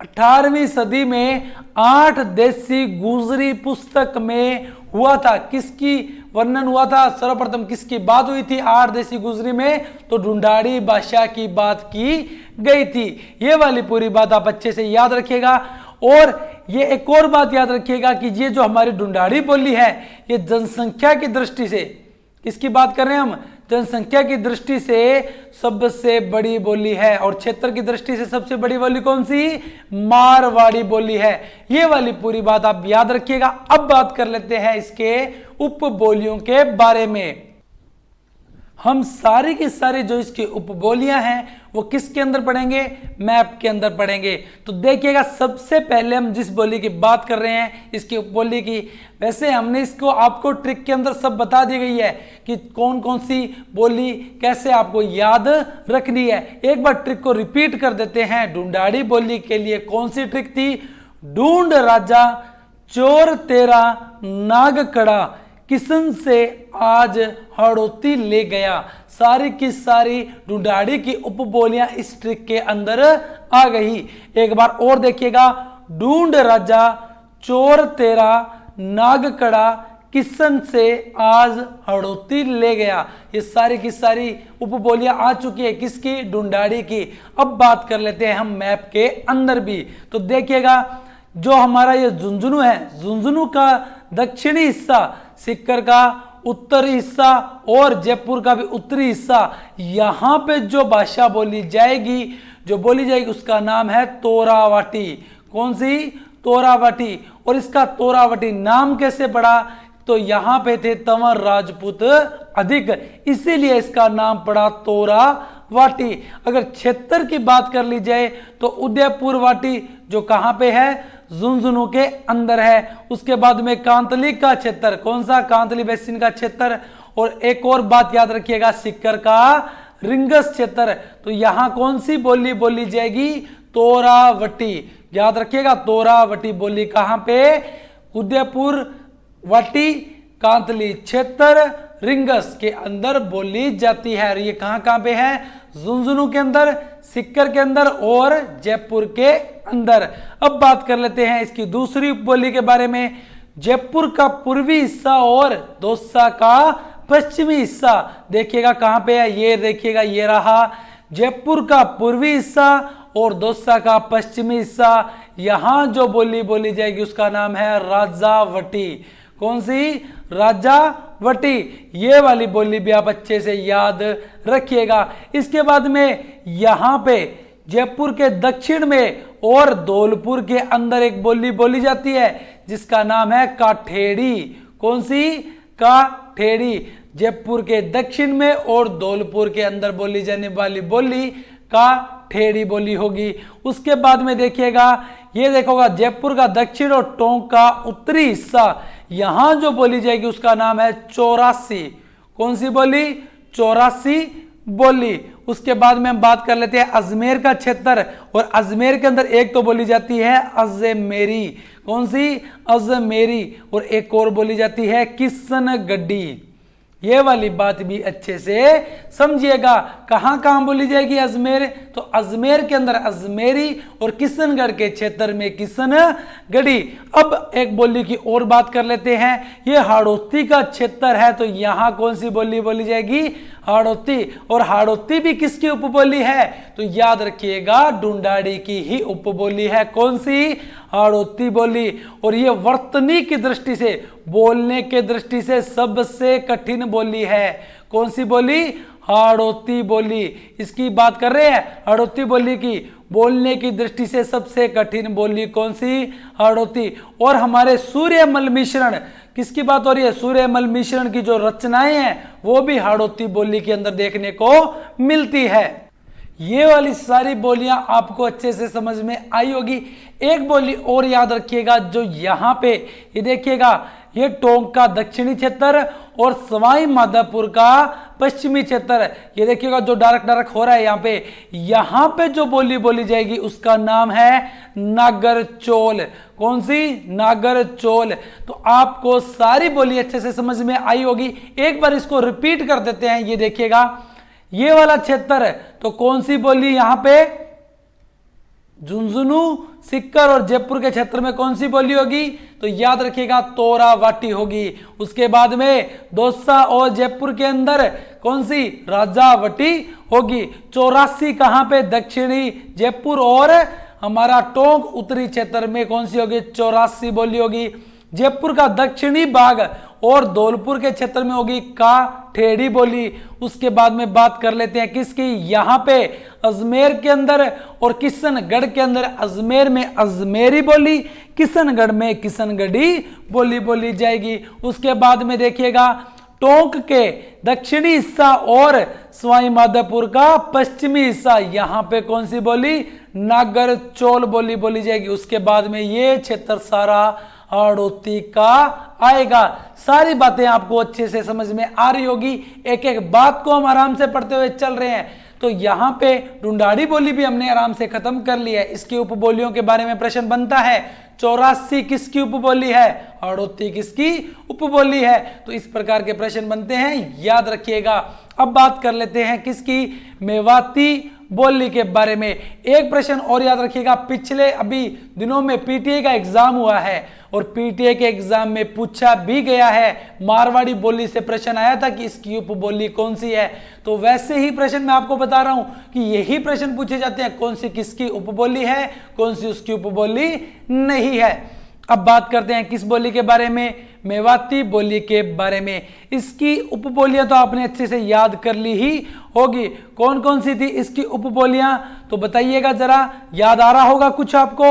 18वीं सदी में 8 देशी गुजरी पुस्तक में हुआ था। किसकी वर्णन हुआ था, सर्वप्रथम किसकी बात हुई थी 8 देशी गुजरी में, तो ढूंढाड़ी भाषा की बात की गई थी। ये वाली पूरी बात आप अच्छे से याद रखिएगा। और ये एक और बात याद रखिएगा कि ये जो हमारी ढूंढाड़ी बोली है ये जनसंख्या की दृष्टि से, किसकी बात कर रहे हैं हम, जनसंख्या की दृष्टि से सबसे बड़ी बोली है। और क्षेत्र की दृष्टि से सबसे बड़ी बोली कौन सी, मारवाड़ी बोली है। ये वाली पूरी बात आप याद रखिएगा। अब बात कर लेते हैं इसके उपबोलियों के बारे में। हम सारी की सारी जो इसकी उपबोलियां हैं वो किसके अंदर पढ़ेंगे, मैप के अंदर पढ़ेंगे। तो देखिएगा सबसे पहले हम जिस बोली की बात कर रहे हैं इसकी उपबोली की, वैसे हमने इसको आपको ट्रिक के अंदर सब बता दी गई है कि कौन कौन सी बोली कैसे आपको याद रखनी है। एक बार ट्रिक को रिपीट कर देते हैं। ढूंढाड़ी बोली के लिए कौन सी ट्रिक थी, ढूंढ राजा चोर तेरा नाग कड़ा, किशन से आज हड़ौती ले गया। सारी की सारी ढूंढाड़ी की उपबोलियां इस ट्रिक के अंदर आ गई। एक बार और देखिएगा, ढूंढ राजा चोर तेरा नाग कड़ा, किशन से आज हड़ौती ले गया। ये सारी की सारी उपबोलियां आ चुकी है किसकी, ढूंढाड़ी की। अब बात कर लेते हैं हम मैप के अंदर भी। तो देखिएगा जो हमारा ये झुंझुनू है, झुंझुनू का दक्षिणी हिस्सा, सीकर का उत्तरी हिस्सा और जयपुर का भी उत्तरी हिस्सा, यहां पे जो भाषा बोली जाएगी उसका नाम है तोरावाटी। कौन सी, तोरावाटी। और इसका तोरावाटी नाम कैसे पड़ा, तो यहां पे थे तंवर राजपूत अधिक, इसीलिए इसका नाम पड़ा तोरावाटी। अगर क्षेत्र की बात कर ली जाए तो उदयपुर वाटी जो कहां पे है, झुंझुनू के अंदर है। उसके बाद में कांतली का क्षेत्र, कौन सा, कांतली बेसिन का क्षेत्र। और एक और बात याद रखिएगा, सीकर का रिंगस क्षेत्र। तो यहां कौन सी बोली बोली जाएगी, तोरावटी। याद रखिएगा तोरावटी बोली कहां पे, उदयपुर वाटी, कांतली क्षेत्र, रिंगस के अंदर बोली जाती है। और ये कहां पे है, झुंझुनू के अंदर, सीकर के अंदर और जयपुर के अंदर। अब बात कर लेते हैं इसकी दूसरी उपबोली के बारे में। जयपुर का पूर्वी हिस्सा और दौसा का पश्चिमी हिस्सा, देखिएगा कहां पे है, ये देखिएगा ये रहा जयपुर का पूर्वी हिस्सा और दौसा का पश्चिमी हिस्सा। यहां जो बोली बोली जाएगी उसका नाम है राजावटी। कौन सी, राजावटी। ये वाली बोली भी आप अच्छे से याद रखिएगा। इसके बाद में यहां पे जयपुर के दक्षिण में और धौलपुर के अंदर एक बोली बोली जाती है जिसका नाम है काठेड़ी। कौन सी, काठेड़ी। जयपुर के दक्षिण में और धौलपुर के अंदर बोली जाने वाली बोली का ठेड़ी बोली होगी। उसके बाद में देखिएगा, ये देखोगा जयपुर का दक्षिण और टोंक का उत्तरी हिस्सा, यहां जो बोली जाएगी उसका नाम है चौरासी। कौन सी बोली? चौरासी बोली। उसके बाद में हम बात कर लेते हैं अजमेर का क्षेत्र, और अजमेर के अंदर एक तो बोली जाती है अजमेरी। कौन सी? अजमेरी। और एक और बोली जाती है किशनगढ़ी। ये वाली बात भी अच्छे से समझिएगा। कहां कहां बोली जाएगी अजमेर? तो अजमेर के अंदर अजमेरी और किशनगढ़ के क्षेत्र में किशनगढ़ी। अब एक बोली की और बात कर लेते हैं। ये हाड़ौती का क्षेत्र है, तो यहां कौन सी बोली बोली जाएगी? हाड़ौती। और हाड़ौती भी किसकी उपबोली है? तो याद रखिएगा ढूंढाड़ी की ही उपबोली है। कौन सी? हाड़ौती बोली। और ये वर्तनी की दृष्टि से, बोलने के दृष्टि से सबसे कठिन बोली है। कौन सी बोली? हाड़ौती बोली। इसकी बात कर रहे हैं, हाड़ौती बोली की। बोलने की दृष्टि से सबसे कठिन बोली कौन सी? हाड़ौती। और हमारे सूर्यमल मिश्रण, किसकी बात हो रही है? सूर्यमल मिश्रण की जो रचनाएं हैं वो भी हाड़ौती बोली के अंदर देखने को मिलती है। ये वाली सारी बोलियां आपको अच्छे से समझ में आई होगी। एक बोली और याद रखिएगा जो यहां पे, ये देखिएगा, ये टोंक का दक्षिणी क्षेत्र और सवाई माधोपुर का पश्चिमी क्षेत्र। ये देखिएगा जो डार्क हो रहा है यहां पे जो बोली बोली जाएगी उसका नाम है नागरचौल। कौन सी? नागरचौल। तो आपको सारी बोली अच्छे से समझ में आई होगी। एक बार इसको रिपीट कर देते हैं। ये देखिएगा, ये वाला क्षेत्र, तो कौन सी बोली यहां पे? झुंझुनू, सिक्कर और जयपुर के क्षेत्र में कौन सी बोली होगी? तो याद रखिएगा तोरावाटी होगी। उसके बाद में दौसा और जयपुर के अंदर कौन सी? राजावटी होगी। 84 कहां पे? दक्षिणी जयपुर और हमारा टोंक उत्तरी क्षेत्र में कौन सी होगी? 84 बोली होगी। जयपुर का दक्षिणी भाग और धौलपुर के क्षेत्र में होगी का ठेड़ी बोली। उसके बाद में बात कर लेते हैं किसकी? यहां पे अजमेर के अंदर और किशनगढ़ के अंदर, अजमेर में अजमेरी बोली, किशनगढ़ में किशनगढ़ी बोली बोली जाएगी। उसके बाद में देखिएगा टोंक के दक्षिणी हिस्सा और सवाई माधोपुर का पश्चिमी हिस्सा, यहां पे कौन सी बोली? नागरचौल बोली बोली जाएगी। उसके बाद में ये क्षेत्र सारा हाड़ौती का आएगा। सारी बातें आपको अच्छे से समझ में आ रही होगी। एक एक बात को हम आराम से पढ़ते हुए चल रहे हैं। तो यहाँ पे ढूंढाड़ी बोली भी हमने आराम से खत्म कर ली है। इसकी उपबोलियों के बारे में प्रश्न बनता है। 84 किसकी उपबोली है? हाड़ौती किसकी उपबोली है? तो इस प्रकार के प्रश्न बनते हैं, याद रखिएगा। अब बात कर लेते हैं किसकी? मेवाती बोली के बारे में। एक प्रश्न और याद रखिएगा, पिछले अभी दिनों में पीटीए का एग्जाम हुआ है और पीटीए के एग्जाम में पूछा भी गया है, मारवाड़ी बोली से प्रश्न आया था कि इसकी उपबोली कौन सी है। तो वैसे ही प्रश्न मैं आपको बता रहा हूं कि यही प्रश्न पूछे जाते हैं, कौन सी किसकी उपबोली है, कौन सी उसकी उपबोली नहीं है। अब बात करते हैं किस बोली के बारे में? मेवाती बोली के बारे में। इसकी उपबोलियां तो आपने अच्छे से याद कर ली ही होगी। कौन कौन सी थी इसकी उपबोलियां? तो बताइएगा जरा, याद आ रहा होगा कुछ आपको?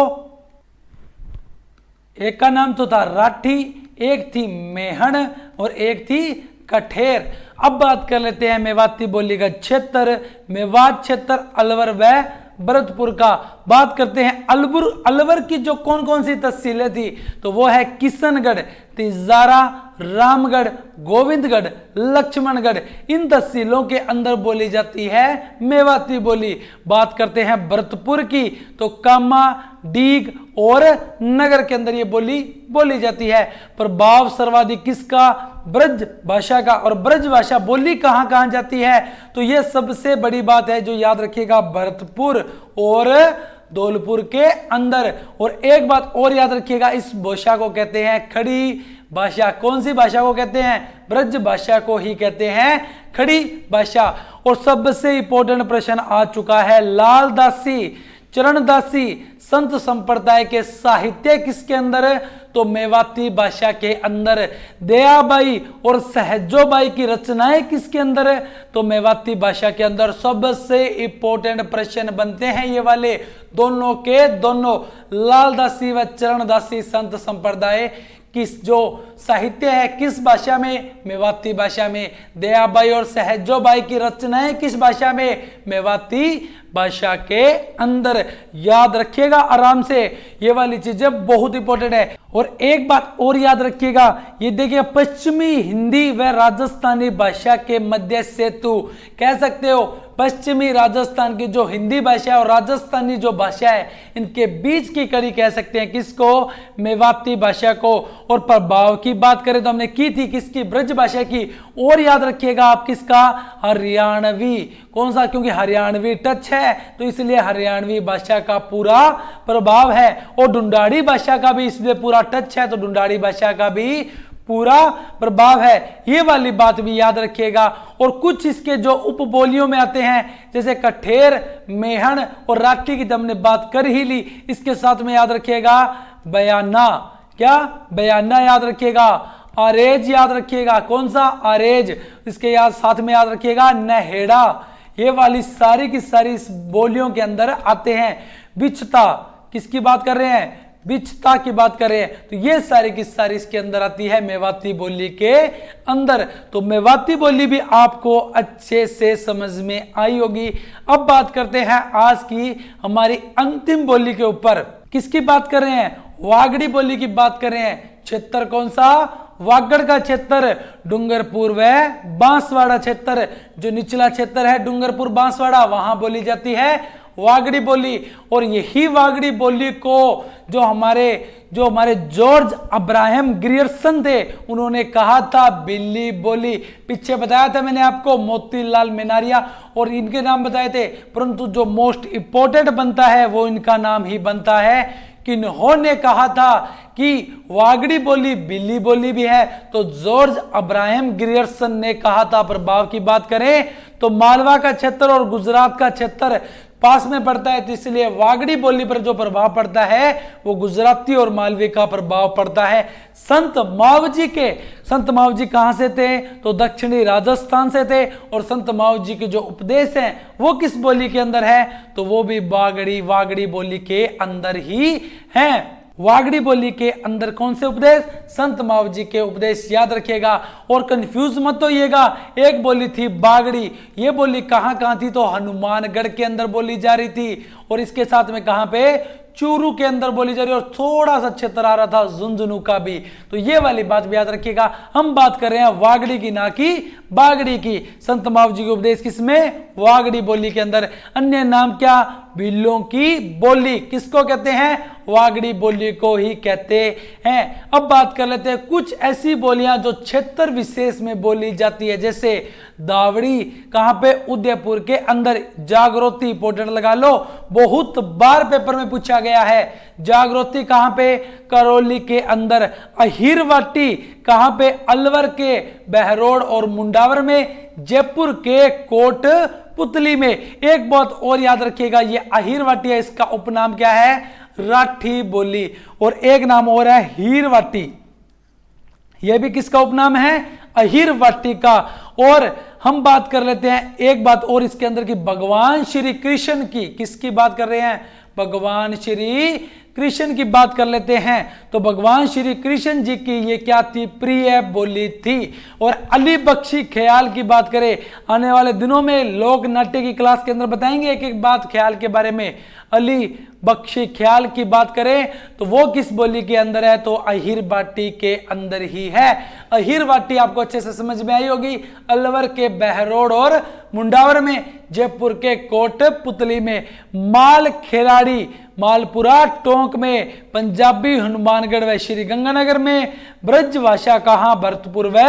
एक का नाम तो था राठी, एक थी मेहण और एक थी कठेर। अब बात कर लेते हैं मेवाती बोली का क्षेत्र। मेवात क्षेत्र अलवर व भरतपुर का। बात करते हैं अलवर की जो कौन कौन सी तहसीलें थी, तो वो है किशनगढ़, तिजारा, रामगढ़, गोविंदगढ़, लक्ष्मणगढ़। इन तहसीलों के अंदर बोली जाती है मेवाती बोली। बात करते हैं भरतपुर की, तो कामा, डीग और नगर के अंदर ये बोली बोली जाती है। प्रभाव सर्वाधिक किसका? ब्रज भाषा का। और ब्रज भाषा बोली कहां कहां जाती है? तो ये सबसे बड़ी बात है जो याद रखिएगा, भरतपुर और धौलपुर के अंदर। और एक बात और याद रखिएगा, इस भाषा को कहते हैं खड़ी भाषा। कौन सी भाषा को कहते हैं? ब्रज भाषा को ही कहते हैं खड़ी भाषा। और सबसे इंपॉर्टेंट प्रश्न आ चुका है, लालदासी, चरणदासी संत संप्रदाय के साहित्य किसके अंदर है? तो मेवाती भाषा के अंदर। दयाबाई और सहजोबाई की रचनाएं किसके अंदर है? तो मेवाती भाषा के अंदर। सबसे इंपॉर्टेंट प्रश्न बनते हैं ये वाले, दोनों के दोनों। लालदासी व चरणदासी संत संप्रदाय किस जो साहित्य है किस भाषा में, मेवाती भाषा में। दयाबाई और सहजोबाई की रचनाएं किस भाषा में, मेवाती भाषा के अंदर। याद रखिएगा आराम से, ये वाली चीजें बहुत इंपॉर्टेंट है। और एक बात और याद रखिएगा, ये देखिए पश्चिमी हिंदी व राजस्थानी भाषा के मध्य सेतु कह सकते हो। पश्चिमी राजस्थान की जो हिंदी भाषा है और राजस्थानी जो भाषा है, इनके बीच की कड़ी कह सकते हैं किसको, मेवाती भाषा को। और प्रभाव की बात करें तो हमने की थी किसकी, ब्रज भाषा की। और याद रखिएगा आप किसका, हरियाणवी। कौन सा, क्योंकि हरियाणवी टच है तो इसलिए हरियाणवी भाषा का पूरा प्रभाव है। और ढूंढाड़ी भाषा का भी इसलिए पूरा टच है तो ढूंढाड़ी भाषा का भी पूरा प्रभाव है। ये वाली बात भी याद रखिएगा। और कुछ इसके जो उपबोलियों में आते हैं जैसे कठेर, मेहण और राठी की तो हमने बात कर ही ली। इसके साथ में याद रखिएगा बयाना, क्या, बयाना याद रखिएगा। आरेज याद रखिएगा, कौन सा, आरेज। इसके साथ में याद रखिएगा नहेड़ा। ये वाली सारी की सारी इस बोलियों के अंदर आते हैं। बिचता, किसकी बात कर रहे हैं, बिचता की बात कर रहे हैं। तो ये सारी की सारी इसके अंदर आती है मेवाती बोली के अंदर। तो मेवाती बोली भी आपको अच्छे से समझ में आई होगी। अब बात करते हैं आज की हमारी अंतिम बोली के ऊपर। किसकी बात कर रहे हैं, वागड़ी बोली की बात कर रहे हैं। क्षेत्र कौन सा, वागड़ का क्षेत्र, डूंगरपुर व बांसवाड़ा क्षेत्र। जो निचला क्षेत्र है डूंगरपुर बांसवाड़ा, वहां बोली जाती है वागड़ी बोली। और यही वागड़ी बोली को जो हमारे जॉर्ज अब्राहम ग्रियर्सन थे, उन्होंने कहा था बिल्ली बोली। पीछे बताया था मैंने आपको मोतीलाल मेनारिया और इनके नाम बताए थे, परंतु जो मोस्ट इंपॉर्टेंट बनता है वो इनका नाम ही बनता है। किन्होंने कहा था कि वागड़ी बोली बिल्ली बोली भी है, तो जॉर्ज अब्राहम ग्रियर्सन ने कहा था। प्रभाव की बात करें तो मालवा का क्षेत्र और गुजरात का क्षेत्र पास में पड़ता है, तो इसलिए वागड़ी बोली पर जो प्रभाव पड़ता है वो गुजराती और मालवी का प्रभाव पड़ता है। संत मावजी कहां से थे, तो दक्षिणी राजस्थान से थे। और संत मावजी के जो उपदेश हैं वो किस बोली के अंदर है, तो वो भी वागड़ी बोली के अंदर ही हैं। वागड़ी बोली के अंदर कौन से उपदेश, संत मावजी के उपदेश याद रखिएगा। और कंफ्यूज मत होइएगा, एक बोली थी बागड़ी, ये बोली कहां थी, तो हनुमानगढ़ के अंदर बोली जा रही थी। और इसके साथ में कहां पे, चूरू के अंदर बोली जा रही है। और थोड़ा सा क्षेत्र आ रहा था झुंझुनू का भी। तो ये वाली बात भी याद रखिएगा। हम बात कर रहे हैं वागड़ी की, ना कि बागड़ी की। संत मावजी के उपदेश किसमें, वागड़ी बोली के अंदर। अन्य नाम क्या, भीलों की बोली। किसको कहते हैं, वागड़ी बोली को ही कहते हैं। अब बात कर लेते हैं कुछ ऐसी बोलियां जो क्षेत्र विशेष में बोली जाती है। जैसे दावड़ी, कहां पे, उदयपुर के अंदर। जागृति, इंपोर्टेंट लगा लो, बहुत बार पेपर में पूछा गया है। जागृति कहां पे, करौली के अंदर। अहिरवाटी कहां पे, अलवर के बहरोड और मुंडावर में। जयपुर के कोट पुतली में। एक बात और याद रखिएगा, ये अहिरवाटी है, इसका उपनाम क्या है, राठी बोली। और एक नाम और है हीरवाटी, यह भी किसका उपनाम है, अहिरवाटी का। और हम बात कर लेते हैं एक बात और इसके अंदर की, भगवान श्री कृष्ण की। किसकी बात कर रहे हैं, भगवान श्री कृष्ण की बात कर लेते हैं। तो भगवान श्री कृष्ण जी की ये क्या थी, प्रिय बोली थी। और अली बख्शी ख्याल की बात करें, आने वाले दिनों में लोक नाट्य की क्लास के अंदर बताएंगे एक एक बात ख्याल के बारे में। अली बख्शी ख्याल की बात करें तो वो किस बोली के अंदर है, तो अहिरवाटी के अंदर ही है। अहिरवाटी आपको अच्छे से समझ में आई होगी। अलवर के बहरोड और मुंडावर में, जयपुर के कोट पुतली में, माल खेराड़ी मालपुरा टोंक में, पंजाबी हनुमानगढ़ व श्री गंगानगर में, ब्रज भाषा कहां, भरतपुर व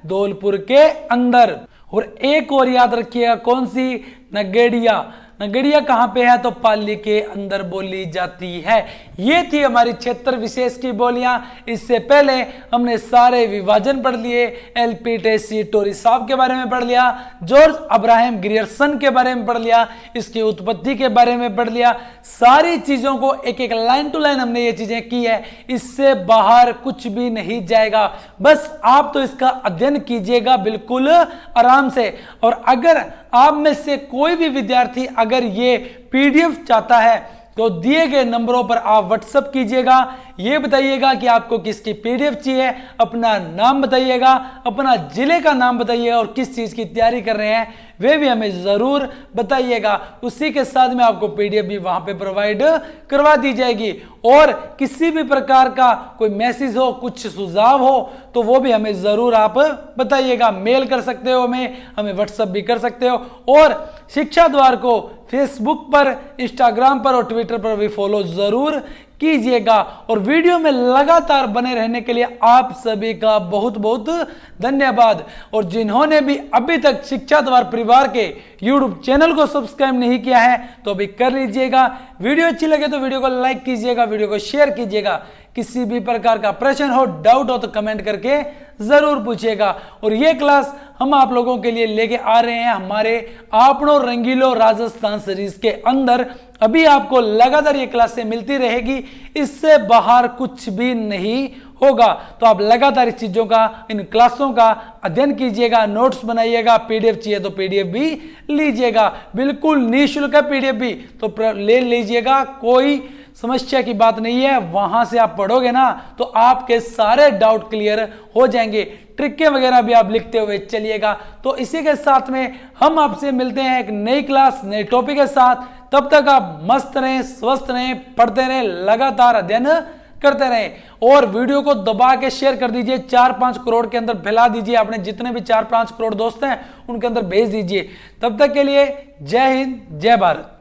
धौलपुर के अंदर। और एक और याद रखिएगा, कौन सी, नगेड़िया। नगेड़िया कहां पे है, तो पाली के अंदर बोली जाती है। ये थी हमारी क्षेत्र विशेष की बोलियां। इससे पहले हमने सारे विभाजन पढ़ लिए, एलपी टेसी टोरी साहब के बारे में पढ़ लिया, जॉर्ज अब्राहम ग्रियर्सन के बारे में पढ़ लिया, इसकी उत्पत्ति के बारे में पढ़ लिया। सारी चीजों को एक एक लाइन टू लाइन हमने ये चीजें की है। इससे बाहर कुछ भी नहीं जाएगा, बस आप तो इसका अध्ययन कीजिएगा बिल्कुल आराम से। और अगर आप में से कोई भी विद्यार्थी अगर ये पीडीएफ चाहता है तो दिए गए नंबरों पर आप व्हाट्सएप कीजिएगा ये बताइएगा कि आपको किसकी पीडीएफ चाहिए, अपना नाम बताइएगा, अपना जिले का नाम बताइएगा और किस चीज की तैयारी कर रहे हैं वे भी हमें जरूर बताइएगा। उसी के साथ में आपको पीडीएफ भी वहां पे प्रोवाइड करवा दी जाएगी। और किसी भी प्रकार का कोई मैसेज हो, कुछ सुझाव हो तो वो भी हमें जरूर आप बताइएगा। मेल कर सकते हो, हमें व्हाट्सएप भी कर सकते हो। और शिक्षा द्वार को फेसबुक पर, इंस्टाग्राम पर और ट्विटर पर भी फॉलो जरूर कीजिएगा। और वीडियो में लगातार बने रहने के लिए आप सभी का बहुत बहुत धन्यवाद। और जिन्होंने भी अभी तक शिक्षा द्वार परिवार के YouTube चैनल को सब्सक्राइब नहीं किया है तो अभी कर लीजिएगा। वीडियो अच्छी लगे तो वीडियो को लाइक कीजिएगा, वीडियो को शेयर कीजिएगा। किसी भी प्रकार का प्रश्न हो, डाउट हो तो कमेंट करके जरूर पूछिएगा। और ये क्लास हम आप लोगों के लिए लेके आ रहे हैं हमारे आपनो रंगीलो राजस्थान सीरीज के अंदर। अभी आपको लगातार ये क्लासें मिलती रहेगी, इससे बाहर कुछ भी नहीं होगा। तो आप लगातार इस चीजों का, इन क्लासों का अध्ययन कीजिएगा, नोट्स बनाइएगा। पीडीएफ चाहिए तो पीडीएफ भी लीजिएगा, बिल्कुल निःशुल्क है पीडीएफ भी, तो ले लीजिएगा, कोई समस्या की बात नहीं है। वहां से आप पढ़ोगे ना तो आपके सारे डाउट क्लियर हो जाएंगे। ट्रिकें वगैरह भी आप लिखते हुए चलिएगा। तो इसी के साथ में हम आपसे मिलते हैं एक नई क्लास, नए टॉपिक के साथ। तब तक आप मस्त रहें, स्वस्थ रहें, पढ़ते रहें, लगातार अध्ययन करते रहें। और वीडियो को दबा के शेयर कर दीजिए, 4-5 करोड़ के अंदर फैला दीजिए। अपने जितने भी 4-5 करोड़ दोस्त हैं उनके अंदर भेज दीजिए। तब तक के लिए जय हिंद, जय भारत।